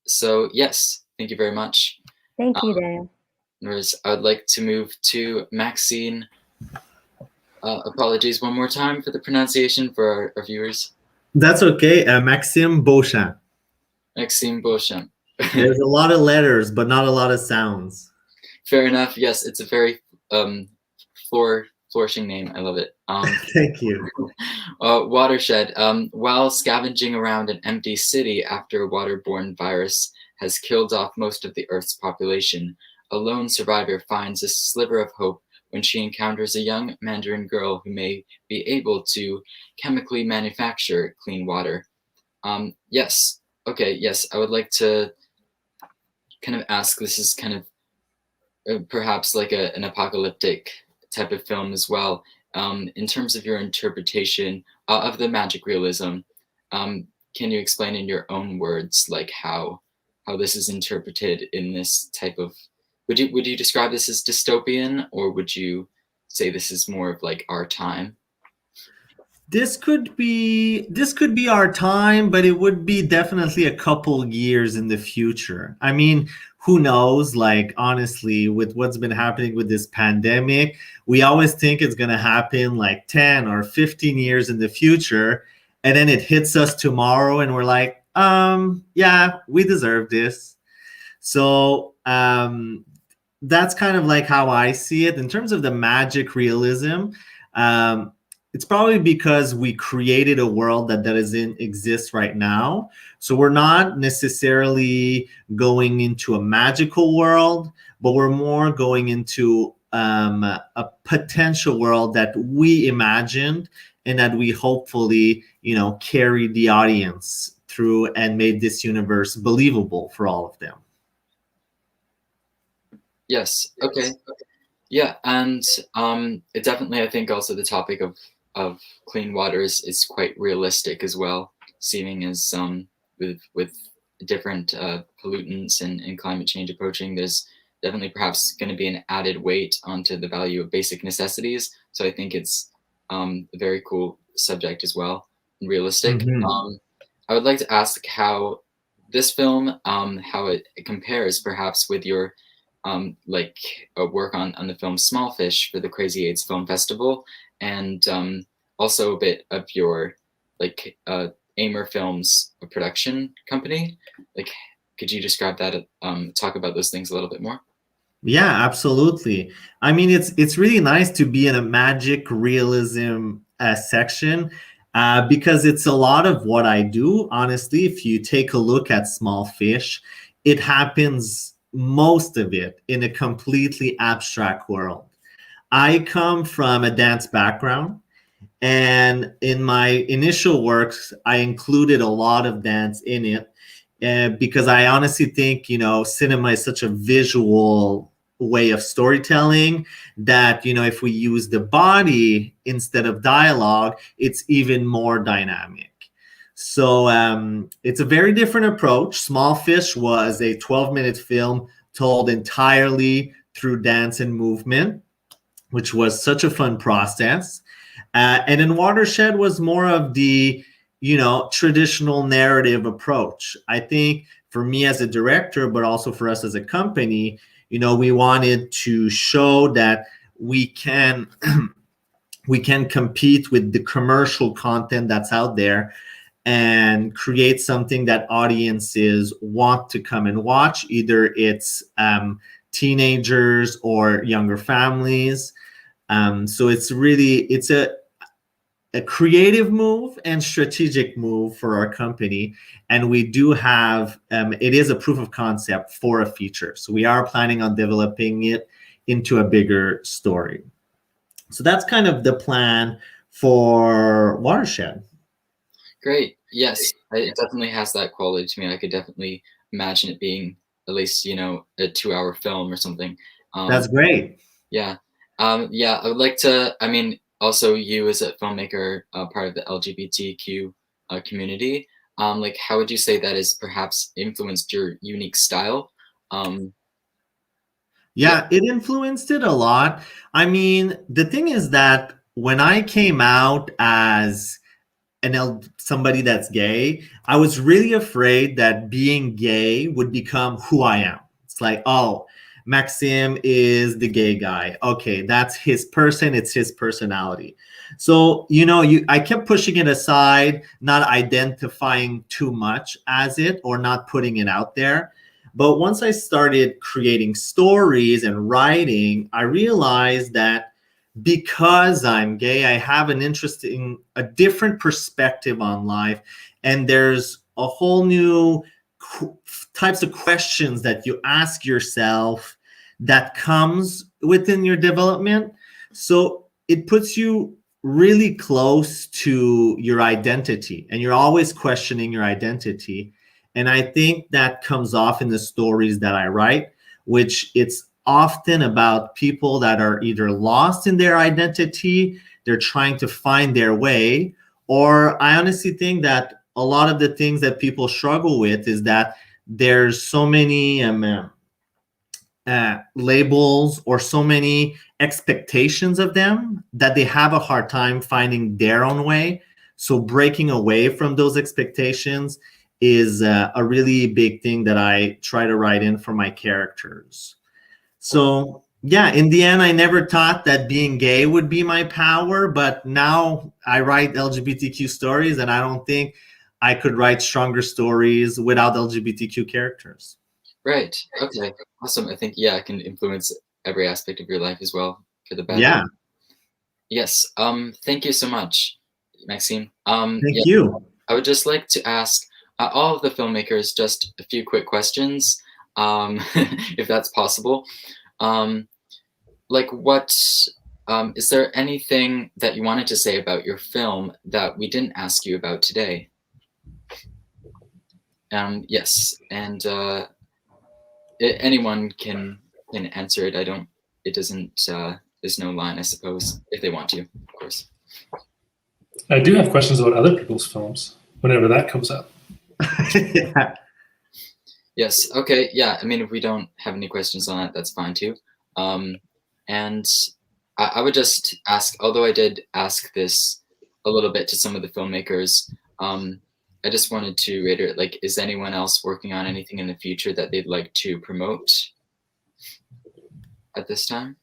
So yes, thank you very much. Thank you, Daniel. I would like to move to Maxine. Apologies one more time for the pronunciation for our viewers. That's okay. Maxime Beauchamp. Maxime Beauchamp. There's a lot of letters, but not a lot of sounds. Fair enough. Yes, it's a very flourishing name. I love it. Thank you. Watershed. While scavenging around an empty city after a waterborne virus has killed off most of the Earth's population, a lone survivor finds a sliver of hope when she encounters a young Mandarin girl who may be able to chemically manufacture clean water. Yes. Okay. Yes. I would like to kind of ask, this is kind of perhaps like an apocalyptic type of film as well. In terms of your interpretation of the magic realism, can you explain in your own words, like how this is interpreted in this type of, would you describe this as dystopian, or would you say this is more of like our time? This could be our time, but it would be definitely a couple years in the future. I mean, who knows? Like, honestly, with what's been happening with this pandemic, we always think it's going to happen like 10 or 15 years in the future. And then it hits us tomorrow and we're like, yeah, we deserve this. So that's kind of like how I see it. In terms of the magic realism, it's probably because we created a world that doesn't exist right now. So we're not necessarily going into a magical world, but we're more going into a potential world that we imagined and that we hopefully, carried the audience through and made this universe believable for all of them. Yes. Okay. Yeah, and it definitely, I think, also the topic of clean water is quite realistic as well, seeing as with different pollutants and climate change approaching, there's definitely perhaps going to be an added weight onto the value of basic necessities. So I think it's a very cool subject as well, and realistic. Mm-hmm. I would like to ask how this film, how it compares perhaps with your work on the film Small Fish for the Crazy AIDS Film Festival, and also a bit of your Aimer Films production company. Like, could you describe that? Talk about those things a little bit more. Yeah, absolutely. I mean, it's really nice to be in a magic realism section because it's a lot of what I do. Honestly, if you take a look at Small Fish, it happens, most of it, in a completely abstract world. I come from a dance background, and in my initial works, I included a lot of dance in it. Because I honestly think, cinema is such a visual way of storytelling that, if we use the body instead of dialogue, it's even more dynamic. So it's a very different approach. Small Fish was a 12-minute film told entirely through dance and movement, which was such a fun process. And then Watershed was more of the traditional narrative approach. I think for me as a director, but also for us as a company, we wanted to show that we can we can compete with the commercial content that's out there and create something that audiences want to come and watch. Either it's teenagers or younger families. So it's a creative move and strategic move for our company, and we do have it is a proof of concept for a feature, so we are planning on developing it into a bigger story. So that's kind of the plan for Watershed. Great. Yes, it definitely has that quality to me. I could definitely imagine it being at least a 2-hour film or something. That's great. Yeah. I would like to, also you as a filmmaker, part of the LGBTQ community, how would you say that has perhaps influenced your unique style? Yeah, it influenced it a lot. I mean, the thing is that when I came out as somebody that's gay, I was really afraid that being gay would become who I am. It's like, oh, Maxime is the gay guy. Okay, that's his person. It's his personality. So, I kept pushing it aside, not identifying too much as it or not putting it out there. But once I started creating stories and writing, I realized that because I'm gay, I have a different perspective on life. And there's a whole new types of questions that you ask yourself that comes within your development. So it puts you really close to your identity, and you're always questioning your identity. And I think that comes off in the stories that I write, which it's often about people that are either lost in their identity, they're trying to find their way, or I honestly think that a lot of the things that people struggle with is that there's so many labels or so many expectations of them that they have a hard time finding their own way. So breaking away from those expectations is a really big thing that I try to write in for my characters. So yeah, in the end, I never thought that being gay would be my power, but now I write LGBTQ stories, and I don't think I could write stronger stories without LGBTQ characters. Right. Okay. Awesome. I think, yeah, it can influence every aspect of your life as well for the better. Yeah. Yes. Thank you so much, Maxime. Thank yeah, you. I would just like to ask all of the filmmakers just a few quick questions, if that's possible. Like what, is there anything that you wanted to say about your film that we didn't ask you about today? Yes, and anyone can answer it. It doesn't, there's no line, I suppose, if they want to, of course. I do have questions about other people's films whenever that comes up. Yeah. Yes, okay, yeah, I mean, if we don't have any questions on that, that's fine too. And I would just ask, although I did ask this a little bit to some of the filmmakers, I just wanted to reiterate, like, is anyone else working on anything in the future that they'd like to promote at this time?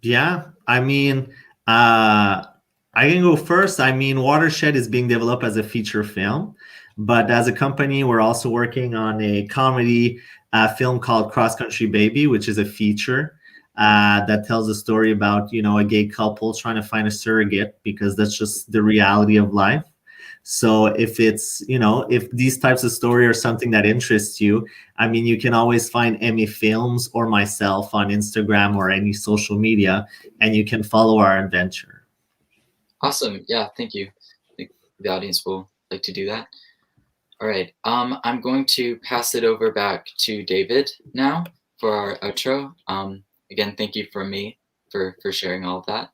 Yeah, I mean, I can go first. I mean, Watershed is being developed as a feature film, but as a company, we're also working on a comedy film called Cross Country Baby, which is a feature that tells a story about, you know, a gay couple trying to find a surrogate, because that's just the reality of life. So if it's, you know, if these types of story are something that interests you, I mean, you can always find Emmy Films or myself on Instagram or any social media, and you can follow our adventure. Awesome. Yeah, thank you. I think the audience will like to do that. All right. I'm going to pass it over back to David now for our outro. Again, thank you for sharing all of that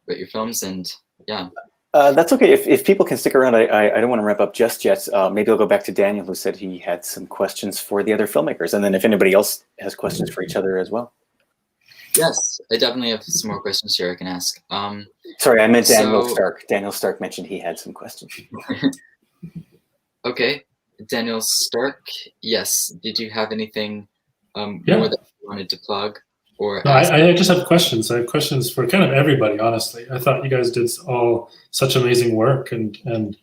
about your films, and yeah. That's okay. If people can stick around, I don't want to wrap up just yet. Maybe I'll go back to Daniel, who said he had some questions for the other filmmakers, and then if anybody else has questions for each other as well. Yes, I definitely have some more questions here I can ask. Sorry, I meant Daniel Stark. Daniel Stark mentioned he had some questions. Okay, Daniel Stark. Yes. Did you have anything more that you wanted to plug? Or no, I just have questions. I have questions for kind of everybody, honestly. I thought you guys did all such amazing work, and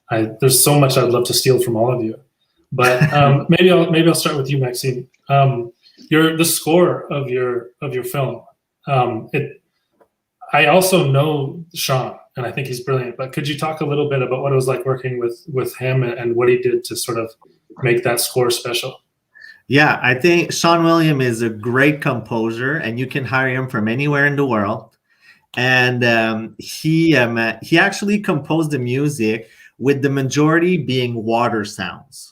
there's so much I'd love to steal from all of you. But maybe I'll start with you, Maxime. The score of your film. I also know Sean, and I think he's brilliant. But could you talk a little bit about what it was like working with him and what he did to sort of make that score special? Yeah, I think Sean William is a great composer, and you can hire him from anywhere in the world. And he actually composed the music with the majority being water sounds.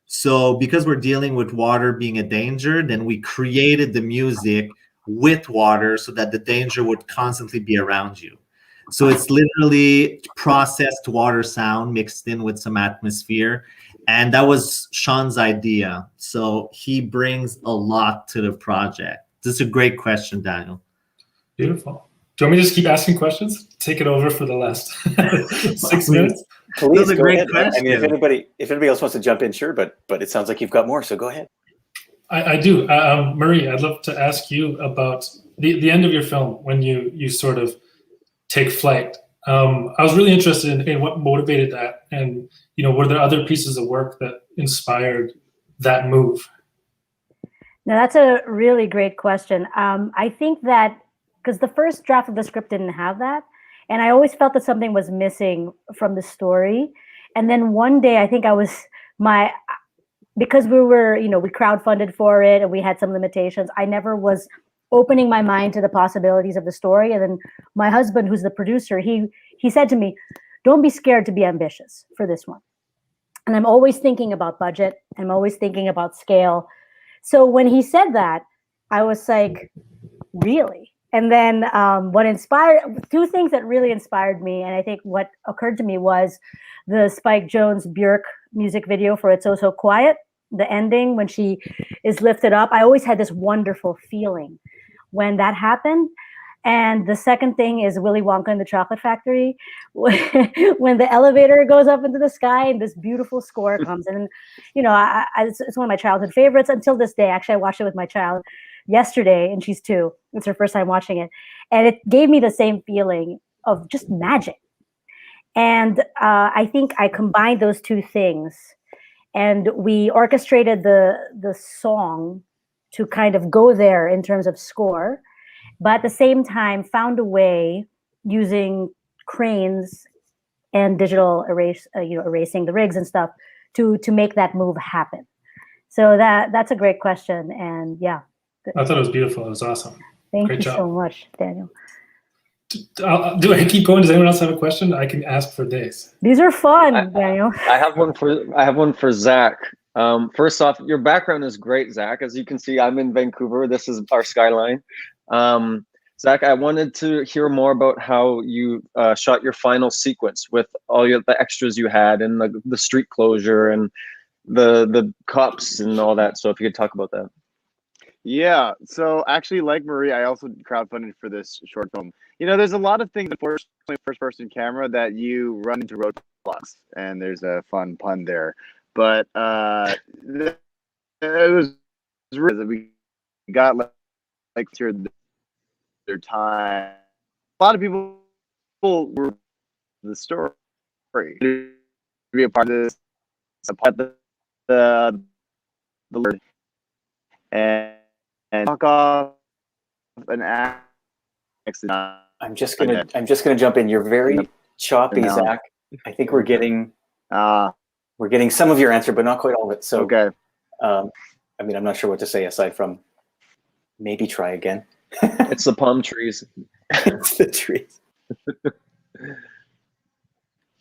So because we're dealing with water being a danger, then we created the music with water so that the danger would constantly be around you. So it's literally processed water sound mixed in with some atmosphere. And that was Sean's idea. So he brings a lot to the project. This is a great question, Daniel. Beautiful. Do you want me to just keep asking questions? Take it over for the last 6 minutes? Please, Those are go great ahead. questions. I mean, if anybody else wants to jump in, sure, but it sounds like you've got more, so go ahead. I do. Marie, I'd love to ask you about the end of your film, when you sort of take flight. I was really interested in what motivated that, and were there other pieces of work that inspired that move? Now, that's a really great question. I think that because the first draft of the script didn't have that, and I always felt that something was missing from the story. And then one day, I think because we were, we crowdfunded for it and we had some limitations, I never was opening my mind to the possibilities of the story. And then my husband, who's the producer, he said to me, don't be scared to be ambitious for this one. And I'm always thinking about budget. I'm always thinking about scale. So when he said that, I was like, really? And then two things that really inspired me, and I think what occurred to me was the Spike Jonze Björk music video for It's Oh So Quiet, the ending when she is lifted up. I always had this wonderful feeling when that happened. And the second thing is Willy Wonka and the Chocolate Factory. When the elevator goes up into the sky and this beautiful score comes. And, it's one of my childhood favorites until this day. Actually, I watched it with my child yesterday, and she's 2. It's her first time watching it. And it gave me the same feeling of just magic. And I think I combined those two things, and we orchestrated the song to kind of go there in terms of score, but at the same time found a way using cranes and digital erasing the rigs and stuff to make that move happen. So that's a great question, and yeah. I thought it was beautiful. It was awesome. Thank Great you job. so much, Daniel. Do I keep going? Does anyone else have a question? I can ask for days. These are fun, Daniel. I have one for Zach. First off, your background is great, Zach. As you can see, I'm in Vancouver. This is our skyline. Zach, I wanted to hear more about how you shot your final sequence with all the extras you had, and the street closure and the cops and all that. So if you could talk about that. Yeah, so actually, like Marie, I also crowdfunded for this short film. You know, there's a lot of things, unfortunately, first-person camera that you run into roadblocks, and there's a fun pun there. But it was really that we got like their time. A lot of people were the story to be a part of this, the Lord, and talk off an act. I'm just gonna jump in. You're very choppy, Zach. I think we're getting some of your answer, but not quite all of it. So okay. I mean, I'm not sure what to say aside from maybe try again. It's the palm trees. It's the trees.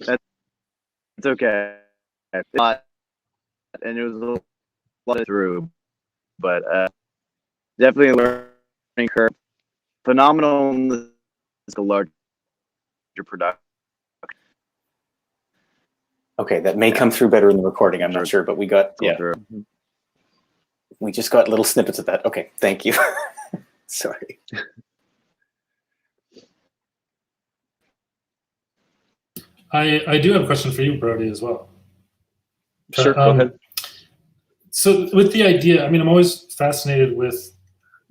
That's okay. And it was a lot through, but definitely a learning curve. Phenomenal. It's a larger production. Okay, that may come through better in the recording. I'm not sure, but we got we just got little snippets of that. Okay, thank you. Sorry. I do have a question for you, Brody, as well. Sure, go ahead. So with the idea, I mean, I'm always fascinated with,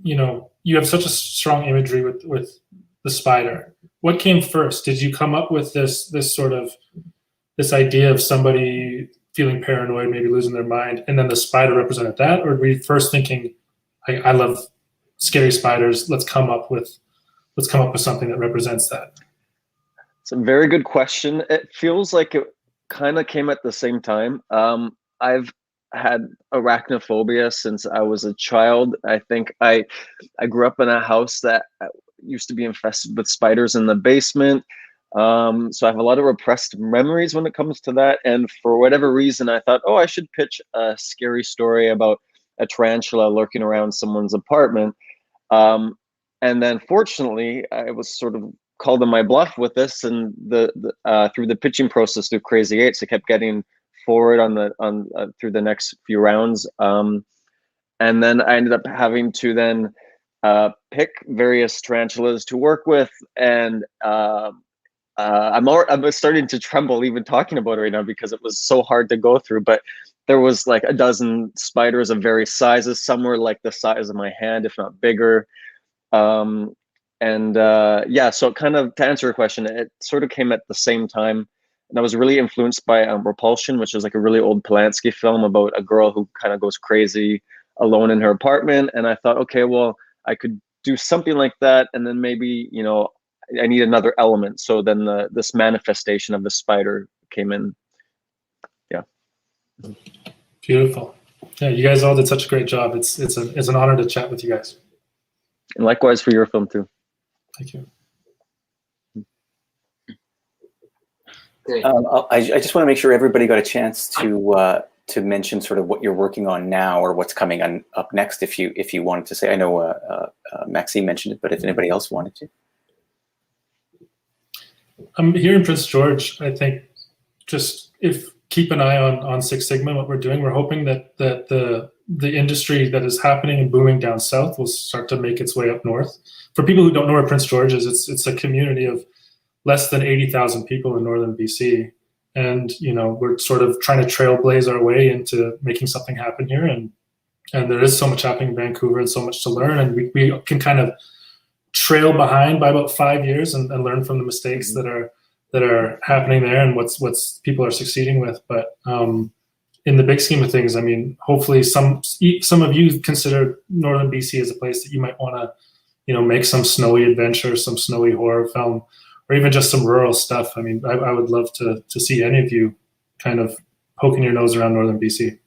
you have such a strong imagery with the spider. What came first? Did you come up with this idea of somebody feeling paranoid, maybe losing their mind, and then the spider represented that? Or were you first thinking, I love scary spiders, let's come up with something that represents that? It's a very good question. It feels like it kind of came at the same time. I've had arachnophobia since I was a child. I think I grew up in a house that used to be infested with spiders in the basement. So I have a lot of repressed memories when it comes to that. And for whatever reason, I thought, I should pitch a scary story about a tarantula lurking around someone's apartment. And then fortunately, I was sort of called on my bluff with this, and through the pitching process through Crazy Eights, I kept getting forward through the next few rounds. And then I ended up having to then pick various tarantulas to work with, and I'm starting to tremble even talking about it right now because it was so hard to go through. But there was like a dozen spiders of various sizes. Some were like the size of my hand, if not bigger. So kind of to answer your question, it sort of came at the same time. And I was really influenced by Repulsion, which is like a really old Polanski film about a girl who kind of goes crazy alone in her apartment. And I thought, okay, well, I could do something like that. And then maybe, I need another element. So then this manifestation of the spider came in. Yeah. Beautiful. Yeah, you guys all did such a great job. It's an honor to chat with you guys. And likewise for your film too. Thank you. Great. I just want to make sure everybody got a chance to mention sort of what you're working on now or what's coming up next. If you wanted to say, I know Maxime mentioned it, but if anybody else wanted to. Here in Prince George, I think just keep an eye on Six Sigma, what we're doing. We're hoping that the industry that is happening and booming down south will start to make its way up north. For people who don't know where Prince George is, it's a community of less than 80,000 people in northern BC. And, we're sort of trying to trailblaze our way into making something happen here. And there is so much happening in Vancouver and so much to learn. And we can kind of trail behind by about 5 years and learn from the mistakes that that are happening there and what's people are succeeding with. But in the big scheme of things, I mean, hopefully some of you consider Northern BC as a place that you might want to, you know, make some snowy adventure, some snowy horror film, or even just some rural stuff. I mean, I would love to see any of you kind of poking your nose around Northern BC.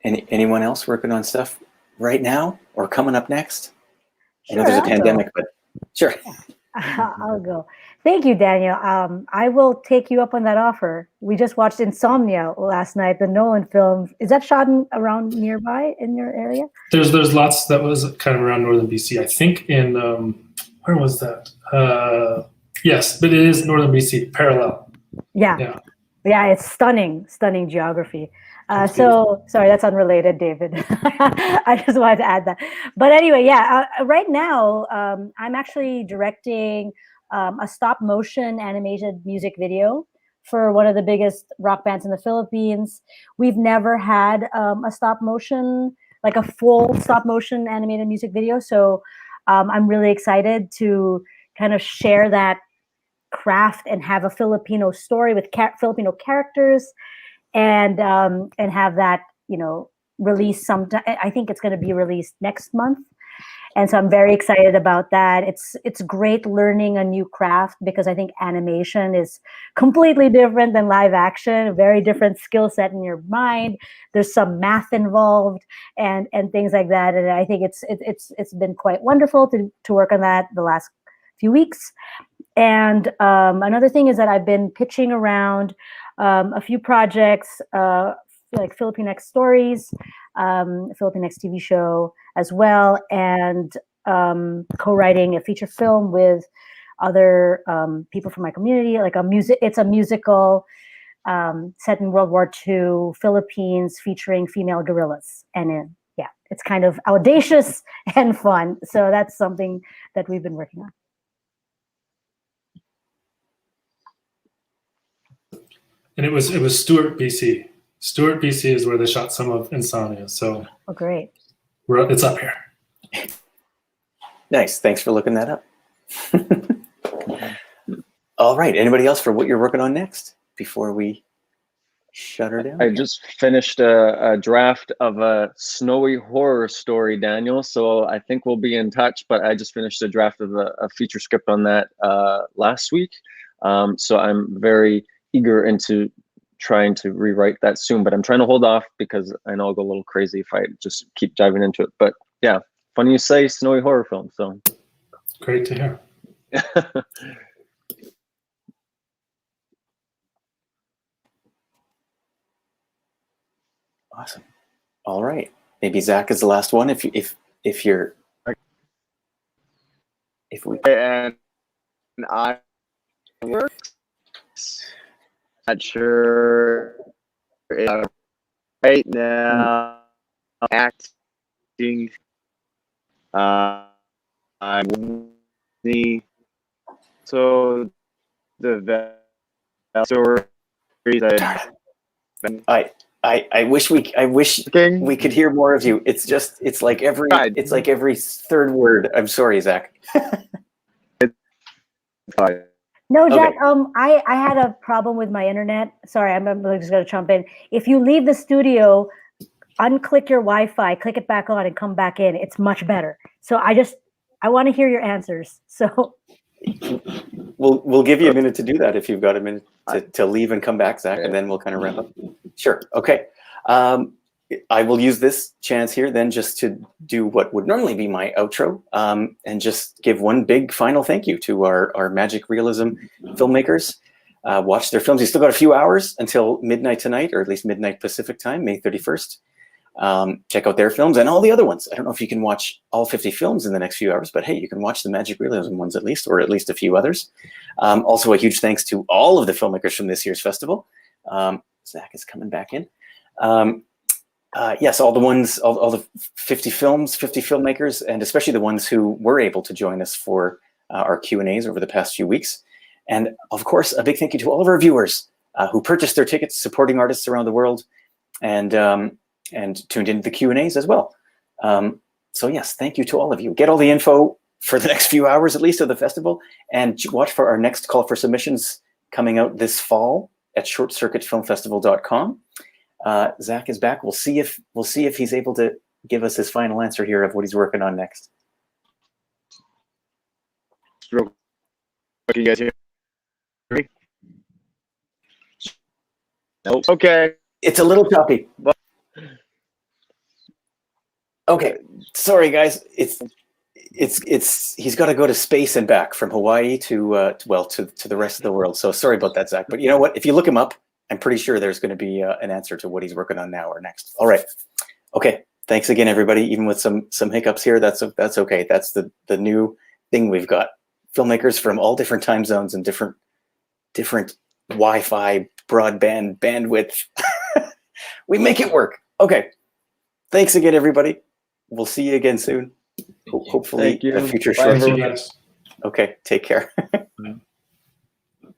Anyone else working on stuff right now or coming up next? I know Sure, there's a I'll pandemic, go. but sure. I'll go. Thank you, Daniel. I will take you up on that offer. We just watched Insomnia last night, the Nolan film. Is that shot around nearby in your area? There's lots that was kind of around Northern BC. I think in where was that? Yes, but it is Northern BC, parallel. Yeah. It's stunning geography. So sorry, that's unrelated, David. I just wanted to add that. But anyway, right now I'm actually directing a stop motion animated music video for one of the biggest rock bands in the Philippines. We've never had a stop motion, like a full stop motion animated music video. So I'm really excited to kind of share that craft and have a Filipino story with Filipino characters, and have that, you know, released sometime. I think it's going to be released next month, and so I'm very excited about that. It's great learning a new craft, because I think animation is completely different than live action, a very different skill set in your mind. There's some math involved and things like that, and I think it's been quite wonderful to work on that the last few weeks. And another thing is that I've been pitching around a few projects, like Philippine Stories, Philippine TV show as well, and co-writing a feature film with other people from my community, like it's a musical set in World War II Philippines, featuring female gorillas, and it's kind of audacious and fun. So that's something that we've been working on. And it was Stewart, BC. Stewart, BC is where they shot some of Insomnia. So great. It's up here. Nice. Thanks for looking that up. All right. Anybody else for what you're working on next before we shut her down? I just finished a draft of a snowy horror story, Daniel. So I think we'll be in touch, but I just finished a draft of a feature script on that last week. So I'm very eager into trying to rewrite that soon, but I'm trying to hold off because I know I'll go a little crazy if I just keep diving into it. But yeah, funny you say snowy horror film. So great to hear. Awesome. All right. Maybe Zach is the last one. If you're and I work. Not sure right now. Acting. I'm so the stories I wish we could hear more of you. It's like every third word. I'm sorry, Zach. No, Jack, okay. I had a problem with my internet. Sorry, I'm just going to jump in. If you leave the studio, unclick your Wi-Fi, click it back on, and come back in. It's much better. So I want to hear your answers. So we'll give you a minute to do that if you've got a minute to leave and come back, Zach, and then we'll kind of wrap up. Sure. Okay. I will use this chance here then just to do what would normally be my outro, and just give one big final thank you to our Magic Realism filmmakers. Watch their films. You still got a few hours until midnight tonight, or at least midnight Pacific time, May 31st. Check out their films and all the other ones. I don't know if you can watch all 50 films in the next few hours, but hey, you can watch the Magic Realism ones at least, or at least a few others. Also, a huge thanks to all of the filmmakers from this year's festival. Zach is coming back in. Yes, all the 50 films, 50 filmmakers, and especially the ones who were able to join us for our Q&As over the past few weeks. And of course, a big thank you to all of our viewers who purchased their tickets, supporting artists around the world, and tuned into the Q&As as well. So yes, thank you to all of you. Get all the info for the next few hours, at least, of the festival, and watch for our next call for submissions coming out this fall at shortcircuitfilmfestival.com. Zack is back. We'll see if he's able to give us his final answer here of what he's working on next. Can you guys hear me? Nope. Okay. It's a little choppy. Okay, sorry guys. He's got to go to space and back from Hawaii to the rest of the world. So sorry about that, Zack. But you know what? If you look him up, I'm pretty sure there's going to be an answer to what he's working on now or next. All right. Okay. Thanks again, everybody. Even with some hiccups here, that's okay. That's the new thing we've got. Filmmakers from all different time zones and different Wi-Fi broadband bandwidth. We make it work. Okay. Thanks again, everybody. We'll see you again soon. Hopefully, Thank you. a future Bye, short. Thank you guys. Okay. Take care. Bye.